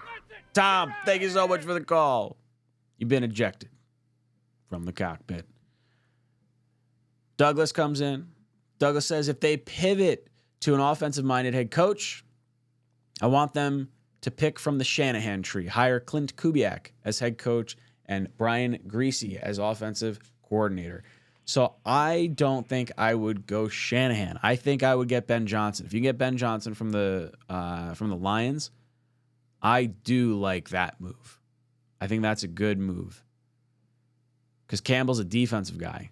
Tom, thank you so much for the call. You've been ejected from the cockpit. Douglas comes in. Douglas says if they pivot to an offensive-minded head coach, I want them to pick from the Shanahan tree. Hire Clint Kubiak as head coach and Brian Griese as offensive coordinator. So I don't think I would go Shanahan. I think I would get Ben Johnson. If you get Ben Johnson from the Lions, I do like that move. I think that's a good move because Campbell's a defensive guy.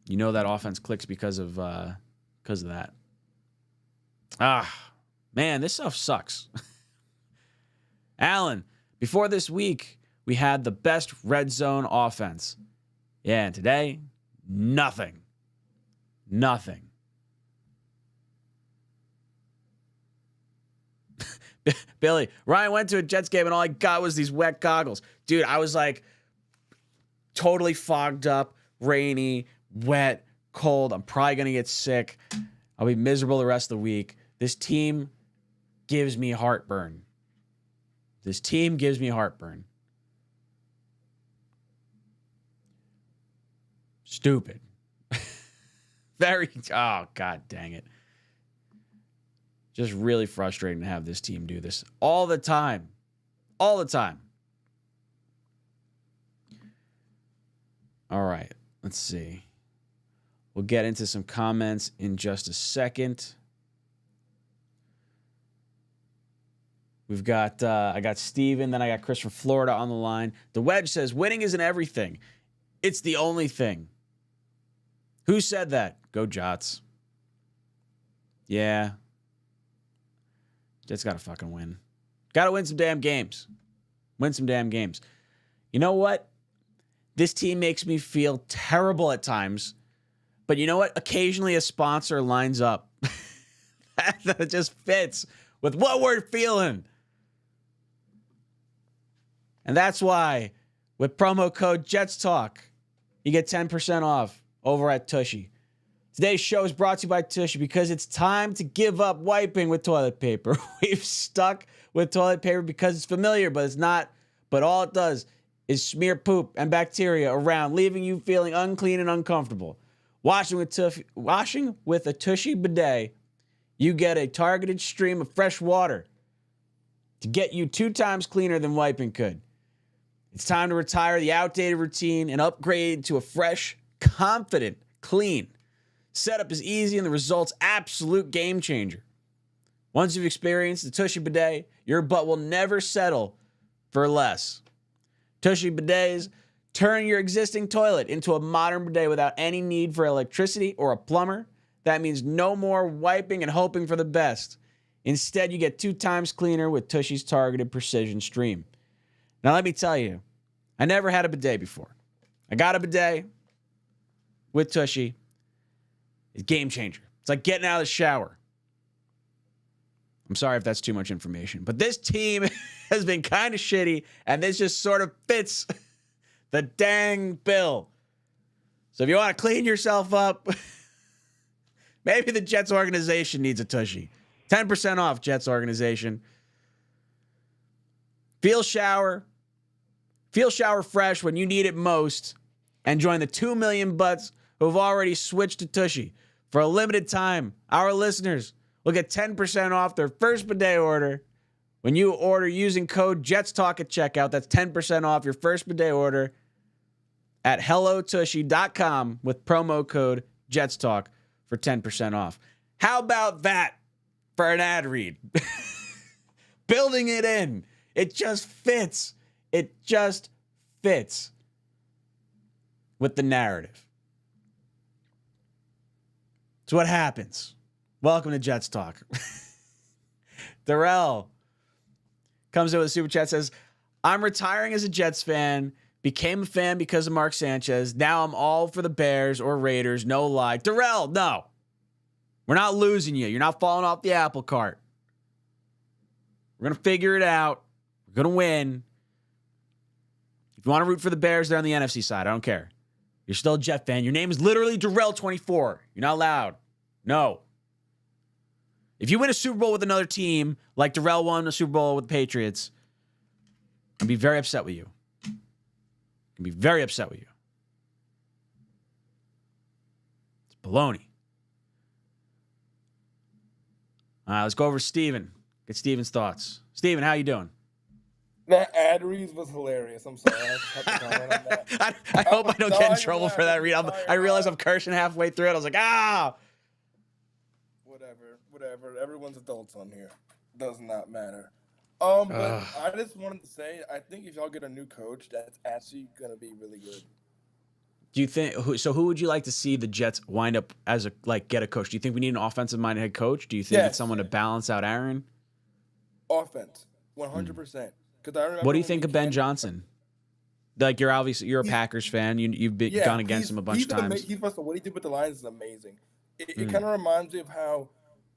You know that offense clicks because of that. Man, this stuff sucks. Alan, before this week, we had the best red zone offense. Yeah, and today, nothing. Nothing. Billy, Ryan went to a Jets game and all I got was these wet goggles. Dude, I was totally fogged up, rainy, wet, cold. I'm probably going to get sick. I'll be miserable the rest of the week. This team gives me heartburn. Stupid. God dang it. Just really frustrating to have this team do this all the time. All the time. All right, let's see. We'll get into some comments in just a second. We've got, I got Steven, then I got Chris from Florida on the line. The Wedge says, winning isn't everything. It's the only thing. Who said that? Go Jots. Yeah. Jets got to fucking win. Got to win some damn games. You know what? This team makes me feel terrible at times. But you know what? Occasionally a sponsor lines up. That just fits with what we're feeling. And that's why with promo code Jets Talk, you get 10% off over at Tushy. Today's show is brought to you by Tushy because it's time to give up wiping with toilet paper. We've stuck with toilet paper because it's familiar, but it's not. But all it does is smear poop and bacteria around, leaving you feeling unclean and uncomfortable. Washing with a Tushy bidet, you get a targeted stream of fresh water to get you 2 times cleaner than wiping could. It's time to retire the outdated routine and upgrade to a fresh, confident, clean. Setup is easy and the results absolute game changer. Once you've experienced the Tushy bidet, your butt will never settle for less. Tushy bidets turn your existing toilet into a modern bidet without any need for electricity or a plumber. That means no more wiping and hoping for the best. Instead, you get 2 times cleaner with Tushy's targeted precision stream. Now, let me tell you, I never had a bidet before. I got a bidet with Tushy. It's a game changer. It's like getting out of the shower. I'm sorry if that's too much information, but this team has been kind of shitty, and this just sort of fits the dang bill. So if you want to clean yourself up, maybe the Jets organization needs a Tushy. 10% off, Jets organization. Feel shower fresh when you need it most, and join the 2 million butts who have already switched to Tushy. For a limited time, our listeners will get 10% off their first bidet order when you order using code JetsTalk at checkout. That's 10% off your first bidet order at hellotushy.com with promo code JetsTalk for 10% off. How about that for an ad read? Building it in. It just fits. It just fits with the narrative. It's what happens. Welcome to Jets Talk. Darrell comes in with a super chat, says, I'm retiring as a Jets fan. Became a fan because of Mark Sanchez. Now I'm all for the Bears or Raiders. No lie. Darrell, no. We're not losing you. You're not falling off the apple cart. We're going to figure it out. We're going to win. If you want to root for the Bears, they're on the NFC side. I don't care. You're still a Jet fan. Your name is literally Darrell24. You're not allowed. No. If you win a Super Bowl with another team, like Darrell won a Super Bowl with the Patriots, I'd be very upset with you. I'd be very upset with you. It's baloney. All right, let's go over to Steven. Get Steven's thoughts. Steven, how you doing? That ad read was hilarious. I'm sorry. I have to comment on that. I hope I don't get in trouble for that read. I realize I'm cursing halfway through it. I was like, Whatever. Everyone's adults on here. Does not matter. But I just wanted to say, I think if y'all get a new coach, that's actually gonna be really good. Do you think who would you like to see the Jets wind up as get a coach? Do you think we need an offensive minded head coach? Do you think it's someone to balance out Aaron? Offense, 100%. Because I remember. What do you think of Ben Johnson? Like you're a Packers fan. You've gone against him a bunch of times. What he did with the Lions is amazing. It kind of reminds me of how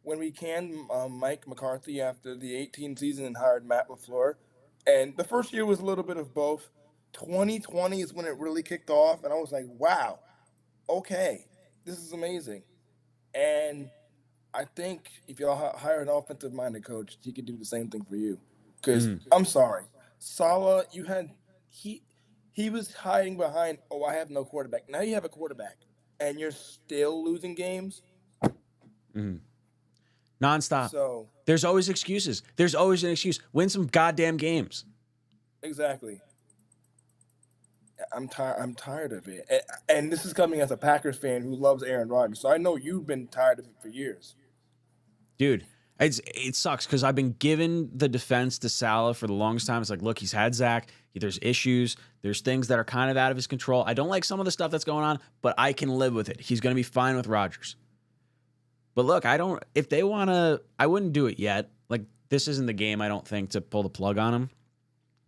when we canned Mike McCarthy after the 2018 season and hired Matt LaFleur, and the first year was a little bit of both. 2020 is when it really kicked off, and I was like, wow, okay, this is amazing. And I think if y'all hire an offensive-minded coach, he could do the same thing for you. Because, I'm sorry, Saleh, he was hiding behind, I have no quarterback. Now you have a quarterback, and you're still losing games? Nonstop. So there's always excuses. There's always an excuse. Win some goddamn games. Exactly. I'm tired of it. And this is coming as a Packers fan who loves Aaron Rodgers. So I know you've been tired of it for years. Dude, it sucks because I've been given the defense to Saleh for the longest time. It's like, look, he's had Zach. There's issues. There's things that are kind of out of his control. I don't like some of the stuff that's going on, but I can live with it. He's going to be fine with Rodgers. But look, if they want to, I wouldn't do it yet. Like, this isn't the game, I don't think, to pull the plug on him.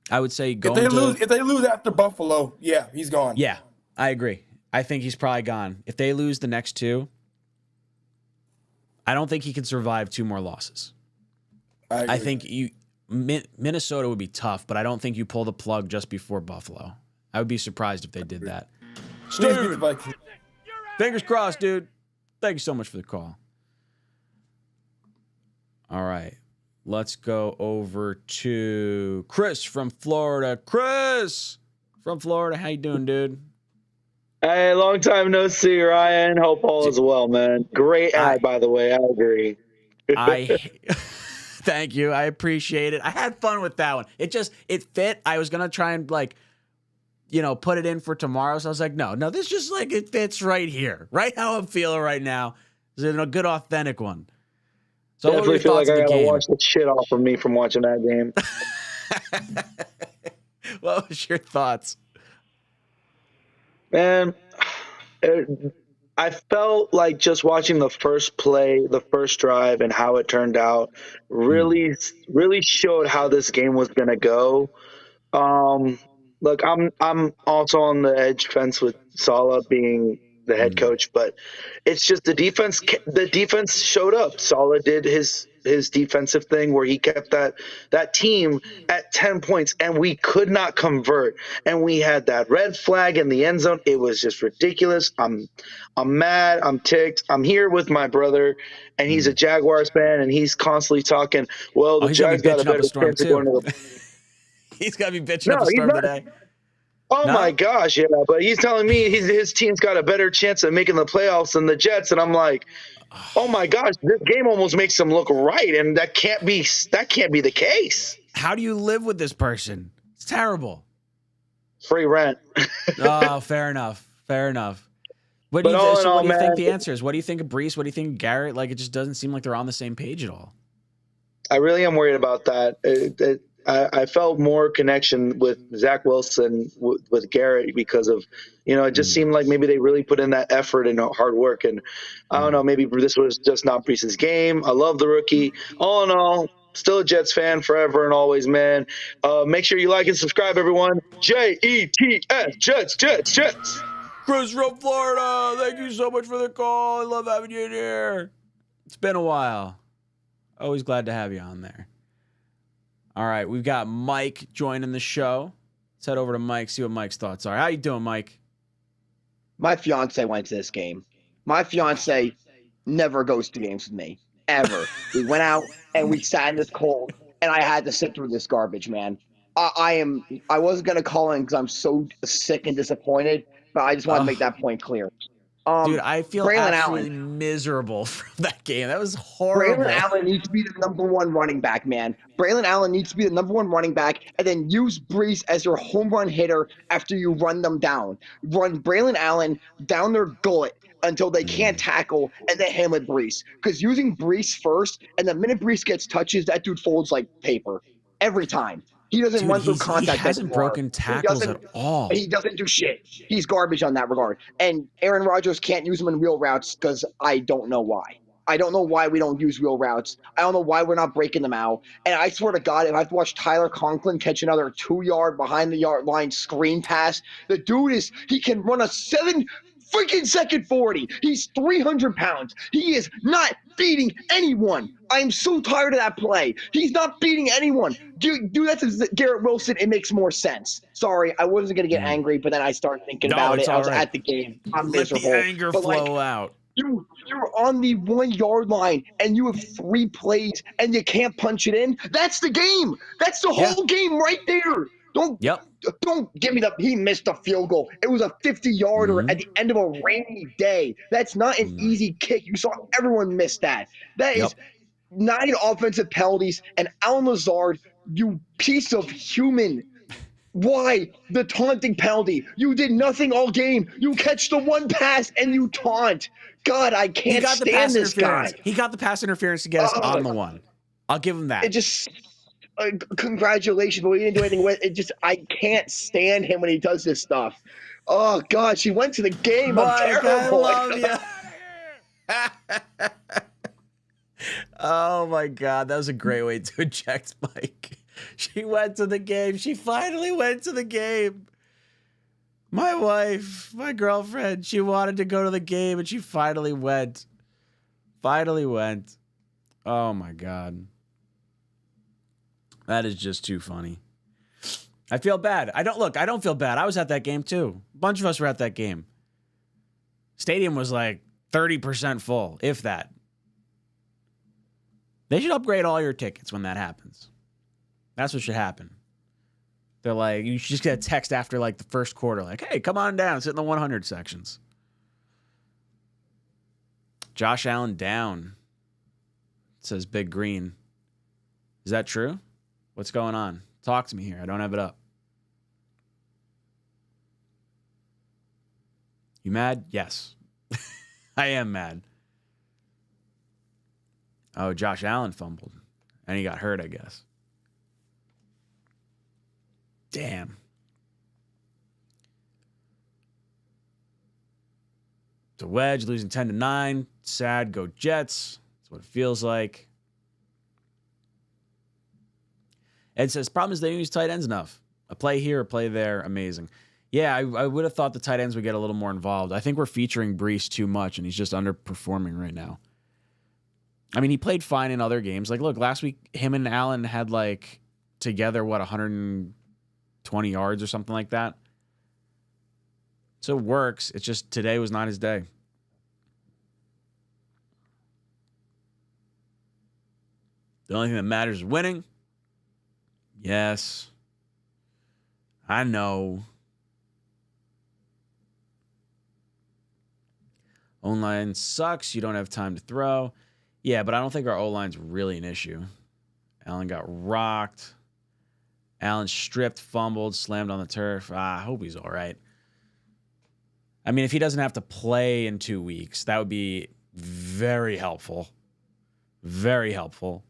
I would say if they lose after Buffalo, yeah, he's gone. Yeah, I agree. I think he's probably gone. If they lose the next two, I don't think he can survive two more losses. I think Minnesota would be tough, but I don't think you pull the plug just before Buffalo. I would be surprised if they did that. Dude, fingers crossed, dude. Thank you so much for the call. All right. Let's go over to Chris from Florida. Chris from Florida. How you doing, dude? Hey, long time no see, Ryan. Hope all is well, man. Great ad, by the way. I agree. Thank you. I appreciate it. I had fun with that one. It fit. I was going to try and put it in for tomorrow. So I was like, no, this just it fits right here. Right how I'm feeling right now. Is it a good, authentic one? So definitely feel like I gotta wash the shit off of me from watching that game. What was your thoughts? Man, I felt like just watching the first play, the first drive, and how it turned out really showed how this game was gonna go. Look, I'm also on the edge fence with Saleh being the head coach, but it's just the defense. The defense showed up. Saleh did his defensive thing where he kept that team at 10 points, and we could not convert. And we had that red flag in the end zone. It was just ridiculous. I'm mad. I'm ticked. I'm here with my brother, and he's a Jaguars fan, and he's constantly talking. Well, the Jags got a better chance of going to the. He's got to be bitching No, up a he's start of the not. day. Oh my No? gosh, yeah. But he's telling me his team's got a better chance of making the playoffs than the Jets, and I'm like, oh my gosh, this game almost makes him look right, and that can't be the case. How do you live with this person? It's terrible. Free rent. Oh, fair enough. Fair enough. What do But you all in so all, what do you think man, the answer is? What do you think of Brees? What do you think of Garrett? Like, it just doesn't seem like they're on the same page at all. I really am worried about that. I felt more connection with Zach Wilson with Garrett because of, it just seemed like maybe they really put in that effort and hard work. And I don't know, maybe this was just not Brees' game. I love the rookie. All in all, still a Jets fan forever and always, man. Make sure you like and subscribe, everyone. JETS, Jets. Chris from Florida, thank you so much for the call. I love having you in here. It's been a while. Always glad to have you on there. All right, we've got Mike joining the show. Let's head over to Mike, see what Mike's thoughts are. How you doing, Mike? My fiance went to this game. My fiance never goes to games with me, ever. We went out and we sat in this cold, and I had to sit through this garbage, man. I wasn't gonna call in because I'm so sick and disappointed, but I just wanted to make that point clear. Dude, I feel Braylon absolutely Allen. miserable from that game. That was Braylon horrible. Allen needs to be the number one running back, man. Braylon Allen needs to be the number one running back, and then use Brees as your home run hitter after you run them down. Run Braylon Allen down their gullet until they can't tackle, and then him with Brees. Because using Brees first, and the minute Brees gets touches, that dude folds like paper every time. He doesn't Dude, run through he contact hasn't anymore. broken tackles at all. He doesn't do shit. He's garbage on that regard. And Aaron Rodgers can't use him in wheel routes because I don't know why. I don't know why we don't use wheel routes. I don't know why we're not breaking them out. And I swear to God, if I have to watch Tyler Conklin catch another 2-yard behind the yard line screen pass, the dude he can run a 7 freaking second 40. He's 300 pounds. He is not beating anyone. I am so tired of that play. He's not beating anyone. Do that to Garrett Wilson. It makes more sense. Sorry, I wasn't going to get angry, but then I started thinking about it. I was at the game. I'm miserable. Let the anger flow out. You're on the 1-yard line and you have 3 plays and you can't punch it in. That's the game. That's the whole game right there. Don't give me he missed a field goal. It was a 50-yarder at the end of a rainy day. That's not an easy kick. You saw everyone miss that. That is 9 offensive penalties. And Allen Lazard, you piece of human. Why the taunting penalty? You did nothing all game. You catch the one pass and you taunt. God, I can't stand this guy. He got the pass interference to get us on the one. I'll give him that. It just congratulations, but we didn't do anything with it. I can't stand him when he does this stuff. Oh God, she went to the game. Mike, I'm terrible. I love you. Oh my God, that was a great way to eject Mike. She went to the game. She finally went to the game. My wife, my girlfriend, she wanted to go to the game and she finally went. Oh my God. That is just too funny. I feel bad. I don't feel bad. I was at that game too. A bunch of us were at that game. Stadium was like 30% full, if that. They should upgrade all your tickets when that happens. That's what should happen. They're like, you should just get a text after like the first quarter, like, hey, come on down, sit in the 100 sections. Josh Allen down, says Big Green. Is that true? What's going on? Talk to me here. I don't have it up. You mad? Yes. I am mad. Oh, Josh Allen fumbled. And he got hurt, I guess. Damn. It's a wedge, losing 10-9. Sad, go Jets. That's what it feels like. Ed says, problem is they don't use tight ends enough. A play here, a play there, amazing. Yeah, I would have thought the tight ends would get a little more involved. I think we're featuring Brees too much, and he's just underperforming right now. I mean, he played fine in other games. Like, look, last week, him and Allen had, like, together, 120 yards or something like that. So it works. It's just today was not his day. The only thing that matters is winning. Yes. I know. O-line sucks. You don't have time to throw. Yeah, but I don't think our O-line's really an issue. Allen got rocked. Allen stripped, fumbled, slammed on the turf. I hope he's all right. I mean, if he doesn't have to play in 2 weeks, that would be very helpful. Very helpful.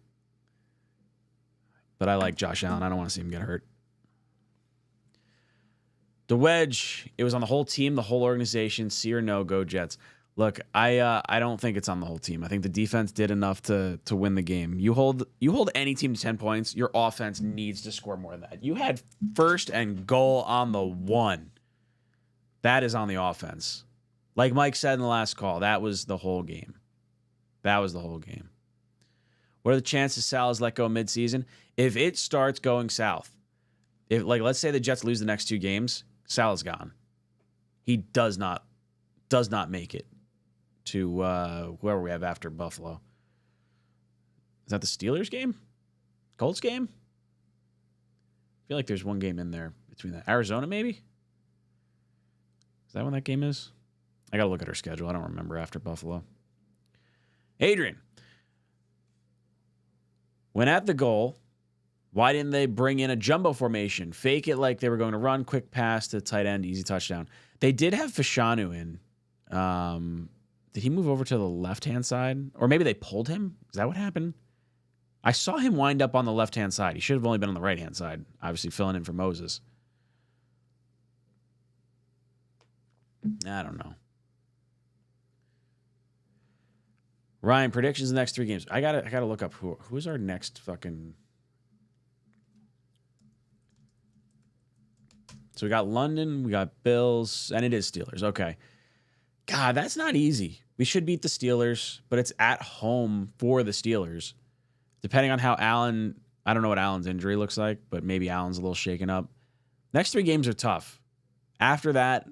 But I like Josh Allen. I don't want to see him get hurt. The wedge, it was on the whole team, the whole organization. See or no, go Jets. Look, I don't think it's on the whole team. I think the defense did enough to win the game. You hold any team to 10 points, your offense needs to score more than that. You had 1st and goal on the 1. That is on the offense. Like Mike said in the last call, that was the whole game. That was the whole game. What are the chances Saleh's let go midseason? If it starts going south, if let's say the Jets lose the next 2 games, Saleh's gone. He does not make it to whoever we have after Buffalo. Is that the Steelers game? Colts game? I feel like there's one game in there between that. Arizona, maybe? Is that when that game is? I got to look at our schedule. I don't remember after Buffalo. Adrian. When at the goal, why didn't they bring in a jumbo formation? Fake it like they were going to run, quick pass to tight end, easy touchdown. They did have Fashanu in. Did he move over to the left-hand side? Or maybe they pulled him? Is that what happened? I saw him wind up on the left-hand side. He should have only been on the right-hand side, obviously filling in for Moses. I don't know. Ryan, predictions of the next 3 games. I gotta look up who's our next fucking. So we got London, we got Bills, and it is Steelers. Okay. God, that's not easy. We should beat the Steelers, but it's at home for the Steelers. Depending on how Allen, I don't know what Allen's injury looks like, but maybe Allen's a little shaken up. Next 3 games are tough. After that,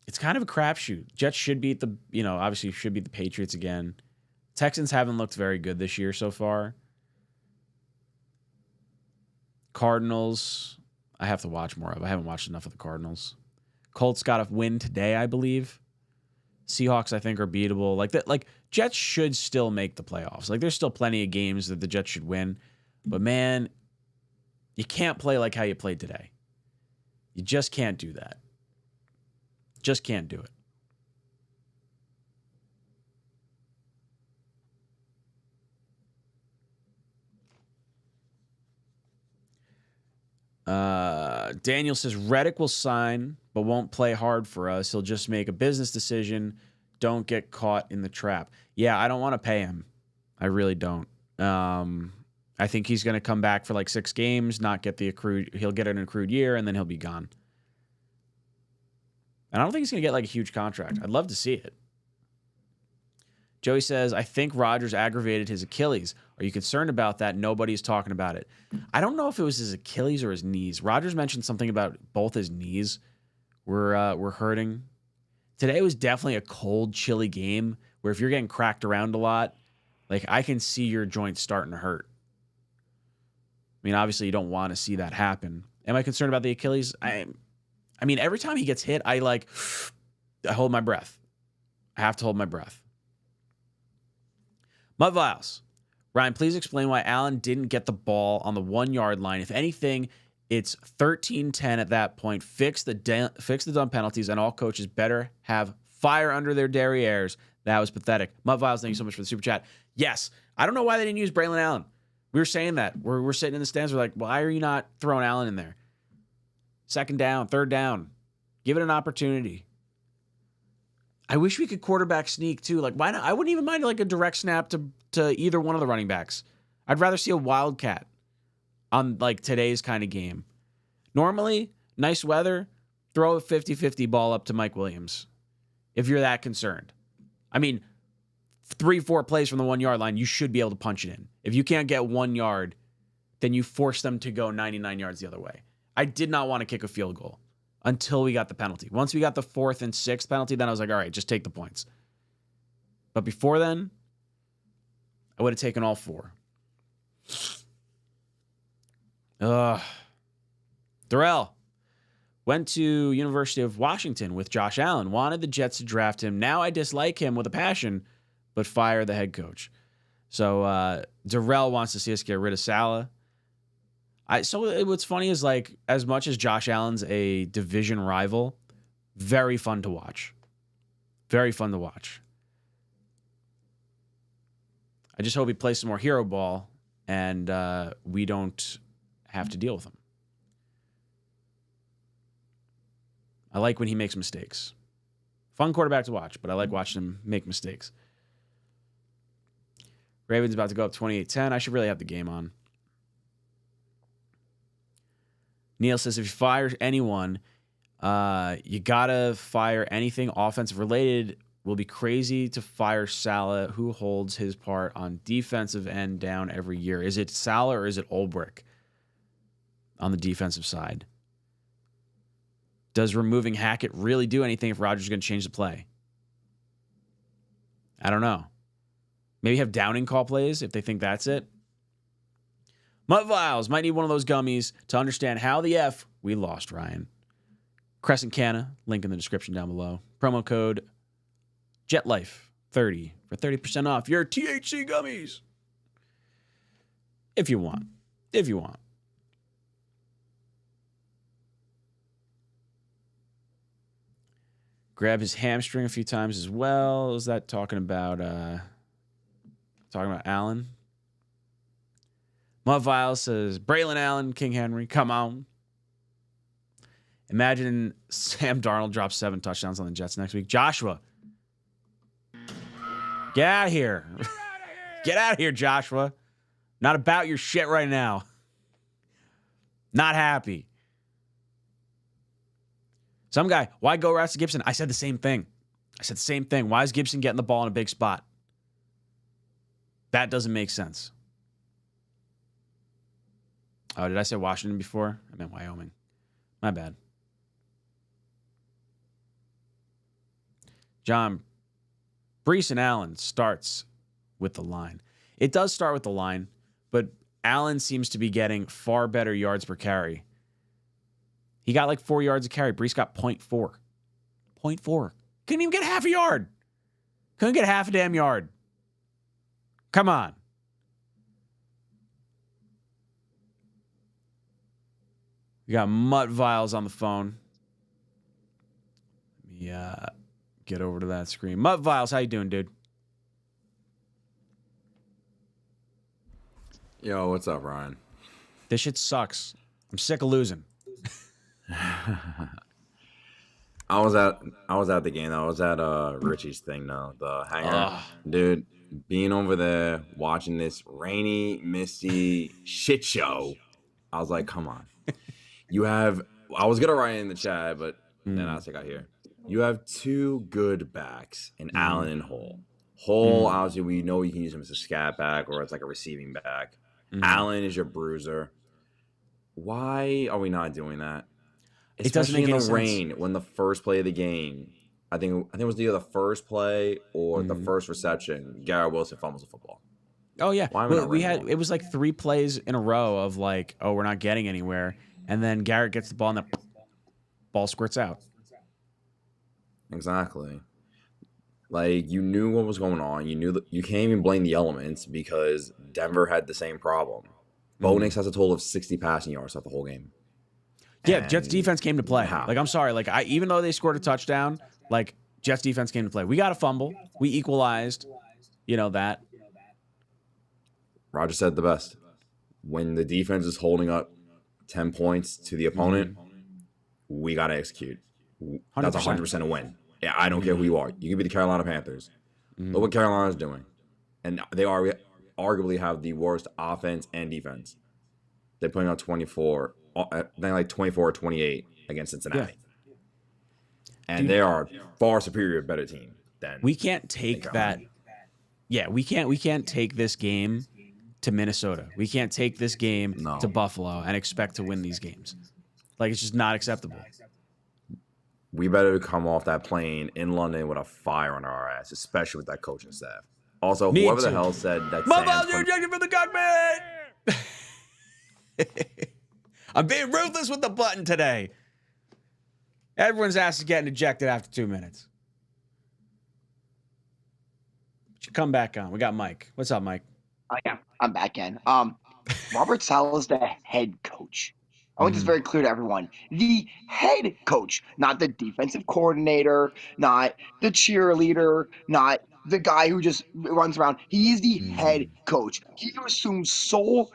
it's kind of a crapshoot. Jets should beat obviously should beat the Patriots again. Texans haven't looked very good this year so far. Cardinals, I have to watch more of. I haven't watched enough of the Cardinals. Colts got a win today, I believe. Seahawks, I think, are beatable. Like Jets should still make the playoffs. Like, there's still plenty of games that the Jets should win. But, man, you can't play like how you played today. You just can't do that. Just can't do it. Daniel says Reddick will sign but won't play hard for us. He'll just make a business decision. Don't get caught in the trap. Yeah, I don't want to pay him. I really don't. I think he's going to come back for like 6 games, not get the accrued. He'll get an accrued year, and then he'll be gone. And I don't think he's going to get like a huge contract. I'd love to see it. Joey says, I think Rodgers aggravated his Achilles. Are you concerned about that? Nobody's talking about it. I don't know if it was his Achilles or his knees. Rodgers mentioned something about both his knees were hurting. Today was definitely a cold, chilly game where if you're getting cracked around a lot, like I can see your joints starting to hurt. I mean, obviously you don't want to see that happen. Am I concerned about the Achilles? I mean, every time he gets hit, I hold my breath. I have to hold my breath. Mud Vials. Ryan, please explain why Allen didn't get the ball on the 1-yard line. If anything, it's 13-10 at that point. Fix the dumb penalties, and all coaches better have fire under their derrieres. That was pathetic. Mud Vials, thank you so much for the super chat. Yes, I don't know why they didn't use Braylon Allen. We were saying that. We're sitting in the stands. We're like, why are you not throwing Allen in there? 2nd down, 3rd down. Give it an opportunity. I wish we could quarterback sneak too. Like, why not? I wouldn't even mind like a direct snap to either one of the running backs. I'd rather see a wildcat on like today's kind of game. Normally, nice weather, throw a 50-50 ball up to Mike Williams if you're that concerned. I mean, 3-4 plays from the 1-yard line, you should be able to punch it in. If you can't get 1 yard, then you force them to go 99 yards the other way. I did not want to kick a field goal until we got the penalty. Once we got the 4th and 6th penalty, then I was like, all right, just take the points. But before then, I would have taken all 4. Darrell went to University of Washington with Josh Allen. Wanted the Jets to draft him. Now I dislike him with a passion, but fire the head coach. So Darrell wants to see us get rid of Saleh. What's funny is, like, as much as Josh Allen's a division rival, very fun to watch. Very fun to watch. I just hope he plays some more hero ball and we don't have to deal with him. I like when he makes mistakes. Fun quarterback to watch, but I like watching him make mistakes. Ravens about to go up 28-10. I should really have the game on. Neil says, if you fire anyone, you got to fire anything offensive related. Will be crazy to fire Saleh, who holds his part on defensive end down every year. Is it Saleh or is it Ulbrich on the defensive side? Does removing Hackett really do anything if Rodgers is going to change the play? I don't know. Maybe have Downing call plays if they think that's it. Mutt Viles might need one of those gummies to understand how the F we lost Ryan. Crescent Canna, link in the description down below. Promo code JETLIFE30 for 30% off your THC gummies. If you want. If you want. Grab his hamstring a few times as well. Is that talking about Allen? Mutt Viles says, Braylon Allen, King Henry, come on. Imagine Sam Darnold drops 7 touchdowns on the Jets next week. Joshua, get out of here. Get out of here, Joshua. Not about your shit right now. Not happy. Some guy, why go routes to Gibson? I said the same thing. Why is Gibson getting the ball in a big spot? That doesn't make sense. Oh, did I say Washington before? I meant Wyoming. My bad. John, Breece and Allen starts with the line. It does start with the line, but Allen seems to be getting far better yards per carry. He got like 4 yards a carry. Breece got 0.4. 0.4. Couldn't even get half a yard. Couldn't get half a damn yard. Come on. We got Mutt Viles on the phone. Let me get over to that screen. Mutt Viles, how you doing, dude? Yo, what's up, Ryan? This shit sucks. I'm sick of losing. I was at the game. I was at Richie's thing though, the hangar. Dude, being over there watching this rainy, misty shit show, I was like, come on. I was gonna write in the chat, but then I got here. You have 2 good backs in Allen and Hole. Hole, obviously, we know you can use him as a scat back or as like a receiving back. Allen is your bruiser. Why are we not doing that? It doesn't make any sense. Especially in the rain, when the first play of the game, I think it was either the first play or the first reception, Garrett Wilson fumbles the football. Oh yeah, Why am I not we running had the it was like 3 plays in a row of like, oh, we're not getting anywhere, and then Garrett gets the ball and the ball squirts out. Exactly. Like, you knew what was going on. You knew that you can't even blame the elements because Denver had the same problem. Bo Nix has a total of 60 passing yards throughout the whole game. Yeah, Jets defense came to play. Like, I'm sorry. Like, even though they scored a touchdown, like, Jets defense came to play. We got a fumble. We equalized. You know that. Roger said the best. When the defense is holding up 10 points to the opponent, we got to execute. 100%. That's 100% a win. Yeah, I don't care who you are. You can be the Carolina Panthers. Look what Carolina's doing. And they arguably have the worst offense and defense. They're putting out 24. They're like 24 or 28 against Cincinnati. Yeah. And they are far superior, better team than we can't take that. Yeah, we can't take this game to Minnesota. We can't take this game to Buffalo and expect to win these games. Like, it's just not acceptable. We better come off that plane in London with a fire on our ass, especially with that coaching staff. Also, whoever the hell said that. Mobile, you're ejected from the cockpit. I'm being ruthless with the button today. Everyone's ass is getting ejected after 2 minutes. Should come back on. We got Mike. What's up, Mike? Yeah, I'm back in. Robert Saleh is the head coach. I want this very clear to everyone. The head coach, not the defensive coordinator, not the cheerleader, not the guy who just runs around. He is the head coach. He assumes full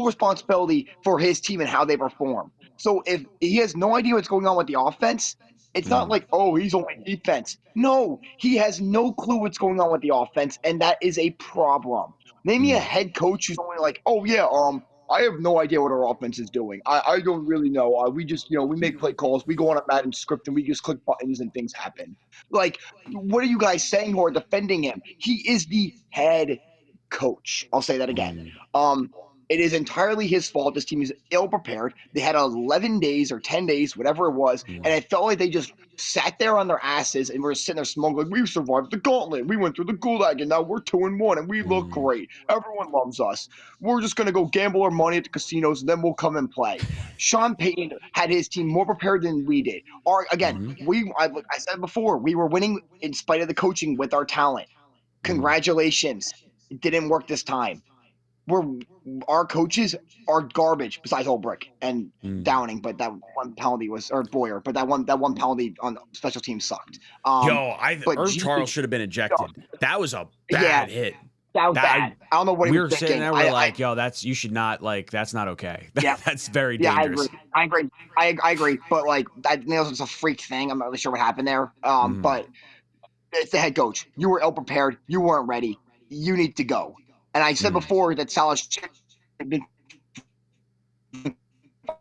responsibility for his team and how they perform. So if he has no idea what's going on with the offense, it's not like, oh, he's only defense. No, he has no clue what's going on with the offense, and that is a problem. Name me a head coach who's only like, oh yeah, I have no idea what our offense is doing. I don't really know. We just, we make play calls. We go on a Madden script and we just click buttons and things happen. Like, what are you guys saying who are defending him? He is the head coach. I'll say that again. It is entirely his fault. This team is ill prepared. They had 11 days or 10 days, whatever it was, and it felt like they just sat there on their asses and were sitting there smoking like, we survived the gauntlet. We went through the gulag, and now we're 2-1, and we look great. Everyone loves us. We're just going to go gamble our money at the casinos, and then we'll come and play. Sean Payton had his team more prepared than we did. I said before, we were winning in spite of the coaching with our talent. Congratulations. It didn't work this time. Our coaches are garbage besides Ulbrich and Downing, but that one penalty was, or Boyer, but that one penalty on special teams sucked. Charles should have been ejected. That was a bad hit. That was bad. I don't know what we he was were thinking. sitting there. We're like, you should not, like, that's not okay. That's very dangerous. I agree. But like, that was a freak thing. I'm not really sure what happened there. But it's the head coach. You were ill prepared. You weren't ready. You need to go. And I said before that Saleh should have been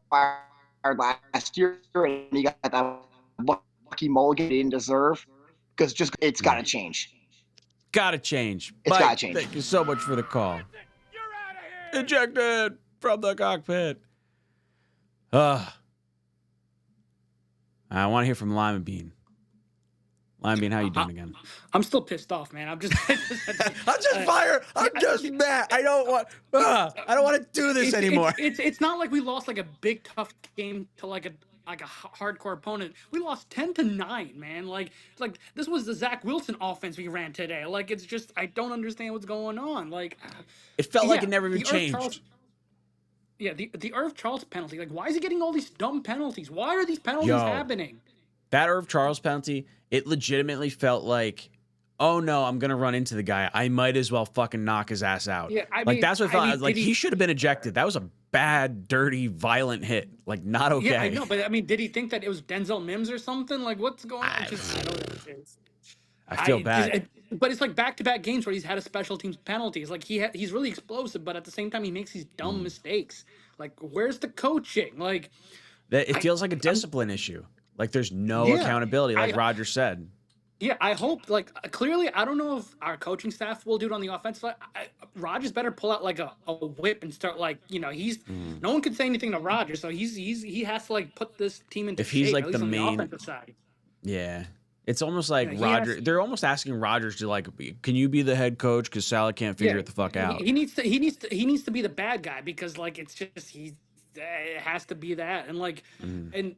fired last year, and he got that lucky mulligan he didn't deserve, because it's got to change. Got to change. It's got to change. Thank you so much for the call. Ejected from the cockpit. I want to hear from Lima Bean. Lime Bean, how you doing again? I'm still pissed off, man. I'm just fired. I'm just mad. I don't want to do this anymore. It's not like we lost like a big tough game to like a hardcore opponent. We lost 10-9, man. Like this was the Zach Wilson offense we ran today. Like, it's just, I don't understand what's going on. Like, it felt like it never even changed. The Irv Charles penalty. Like, why is he getting all these dumb penalties? Why are these penalties happening? That Irv Charles penalty, it legitimately felt like, oh no, I'm gonna run into the guy. I might as well fucking knock his ass out. Yeah, that's what it felt like. Like, he should have been ejected. That was a bad, dirty, violent hit. Like, not okay. Yeah, I know, but I mean, did he think that it was Denzel Mims or something? Like, what's going on? I feel bad. But it's like back-to-back games where he's had a special teams penalties. Like, he's really explosive, but at the same time, he makes these dumb mistakes. Like, where's the coaching? Like, it feels like a discipline issue. Like, there's no accountability, like Rodgers said. Yeah, I hope, like, clearly, I don't know if our coaching staff will do it on the offensive side. Rodgers better pull out, like, a whip and start, like, no one can say anything to Rodgers, so he has to, like, put this team into shape, he's, like, at least the on main the offensive side. Yeah. It's almost like Rodgers. They're almost asking Rodgers to, like, can you be the head coach because Saleh can't figure it the fuck out. He needs to be the bad guy because, like, it's just it has to be that. And, like, and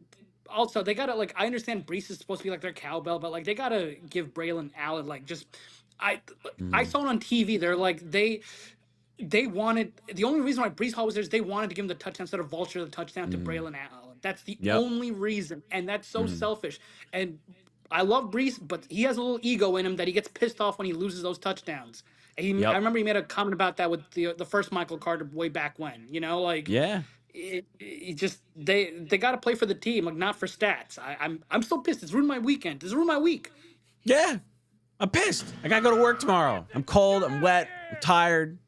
also they gotta, like, I understand Brees is supposed to be like their cowbell, but, like, they gotta give Braylon Allen, like, just I saw it on TV. They're like they wanted, the only reason why Brees Hall was there is they wanted to give him the touchdown instead of vulture the touchdown to Braylon Allen. That's the only reason, and that's so selfish. And I love Brees, but he has a little ego in him that he gets pissed off when he loses those touchdowns. And I remember he made a comment about that with the first Michael Carter way back when. It just they got to play for the team, like, not for stats. I'm still pissed. It's ruined my weekend. It's ruined my week. Yeah, I'm pissed. I gotta go to work tomorrow. I'm cold. I'm wet. I'm tired.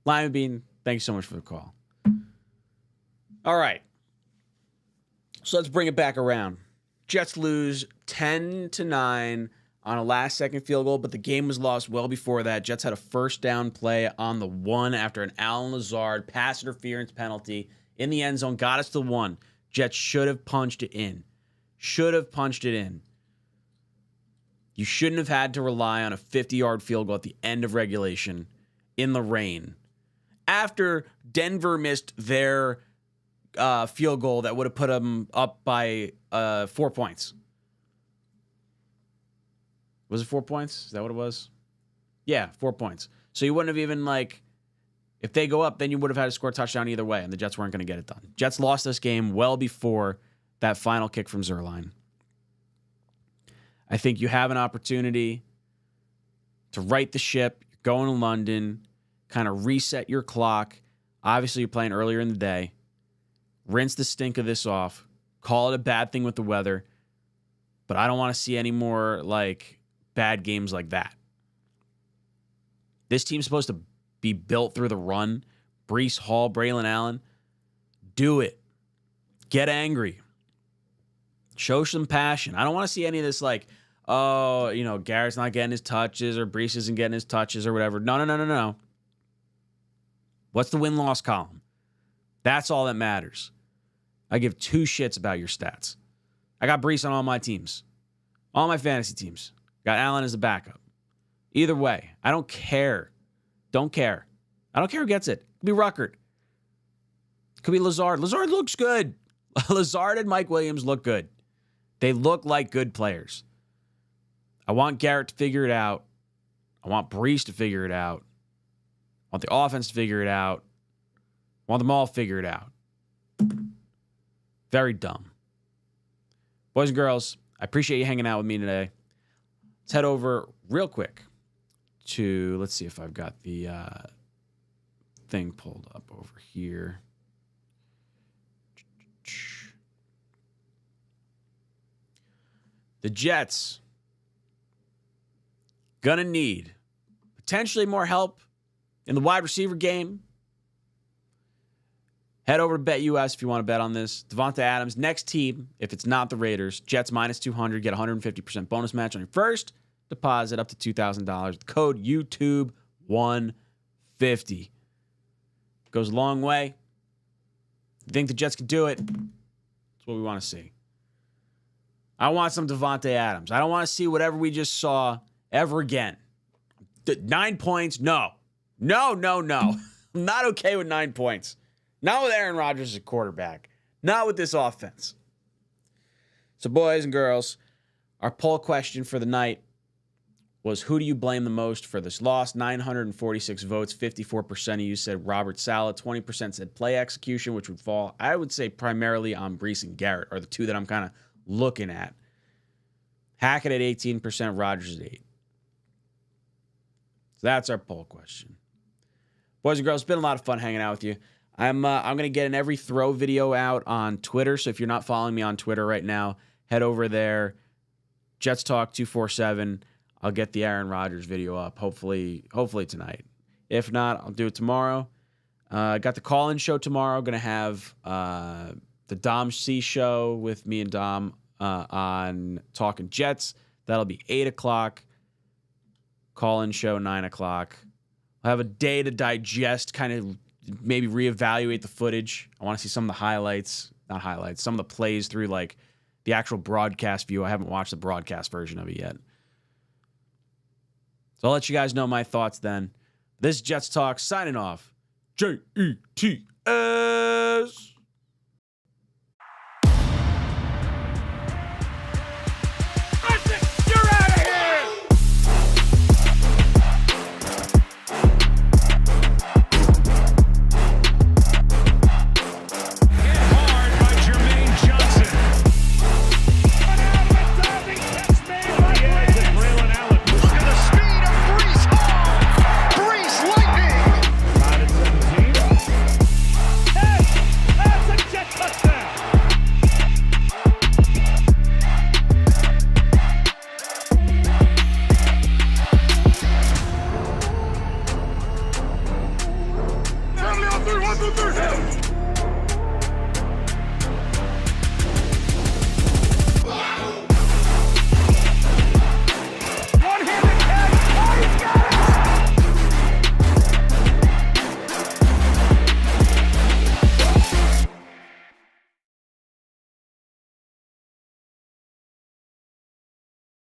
Lima Bean, thanks so much for the call. All right, so let's bring it back around. Jets lose 10-9 on a last-second field goal, but the game was lost well before that. Jets had a first down play on the 1 after an Allen Lazard pass interference penalty in the end zone. Got us to 1. Jets should have punched it in. You shouldn't have had to rely on a 50-yard field goal at the end of regulation in the rain. After Denver missed their field goal that would have put them up by 4 points. Was it 4 points? Is that what it was? Yeah, 4 points. So you wouldn't have even, like, if they go up, then you would have had to score a touchdown either way, and the Jets weren't going to get it done. Jets lost this game well before that final kick from Zuerlein. I think you have an opportunity to right the ship. You're going to London, kind of reset your clock. Obviously, you're playing earlier in the day. Rinse the stink of this off. Call it a bad thing with the weather. But I don't want to see any more, like, bad games like that. This team's supposed to be built through the run. Breece Hall, Braylon Allen. Do it. Get angry. Show some passion. I don't want to see any of this like, oh, you know, Garrett's not getting his touches or Breece isn't getting his touches or whatever. No. What's the win-loss column? That's all that matters. I give 2 shits about your stats. I got Breece on all my teams. All my fantasy teams. Got Allen as a backup. Either way, I don't care. Don't care. I don't care who gets it. It could be Ruckert. It could be Lazard. Lazard looks good. Lazard and Mike Williams look good. They look like good players. I want Garrett to figure it out. I want Breece to figure it out. I want the offense to figure it out. I want them all to figure it out. Very dumb. Boys and girls, I appreciate you hanging out with me today. Let's head over real quick to, let's see if I've got the thing pulled up over here. The Jets gonna need potentially more help in the wide receiver game. Head over to BetUS if you want to bet on this. Devontae Adams, next team, if it's not the Raiders, Jets minus 200, get 150% bonus match on your first deposit up to $2,000. Code YouTube150. Goes a long way. You think the Jets can do it? That's what we want to see. I want some Devontae Adams. I don't want to see whatever we just saw ever again. 9 points? No. I'm not okay with 9 points. Not with Aaron Rodgers as a quarterback. Not with this offense. So, boys and girls, our poll question for the night was, who do you blame the most for this loss? 946 votes. 54% of you said Robert Saleh. 20% said play execution, which would fall, I would say, primarily on Breece and Garrett are the two that I'm kind of looking at. Hackett at 18%, Rodgers at 8%. So that's our poll question. Boys and girls, it's been a lot of fun hanging out with you. I'm going to get an every throw video out on Twitter. So if you're not following me on Twitter right now, head over there. Jets Talk 247. I'll get the Aaron Rodgers video up hopefully tonight. If not, I'll do it tomorrow. Got the call-in show tomorrow. Going to have the Dom C show with me and Dom on Talking Jets. That'll be 8 o'clock. Call-in show 9 o'clock. I'll have a day to digest, kind of maybe reevaluate the footage. I want to see some of the highlights, some of the plays through like the actual broadcast view. I haven't watched the broadcast version of it yet. So I'll let you guys know my thoughts then. This is Jets Talk signing off. JETS. Family on 3, 1, 2, 3,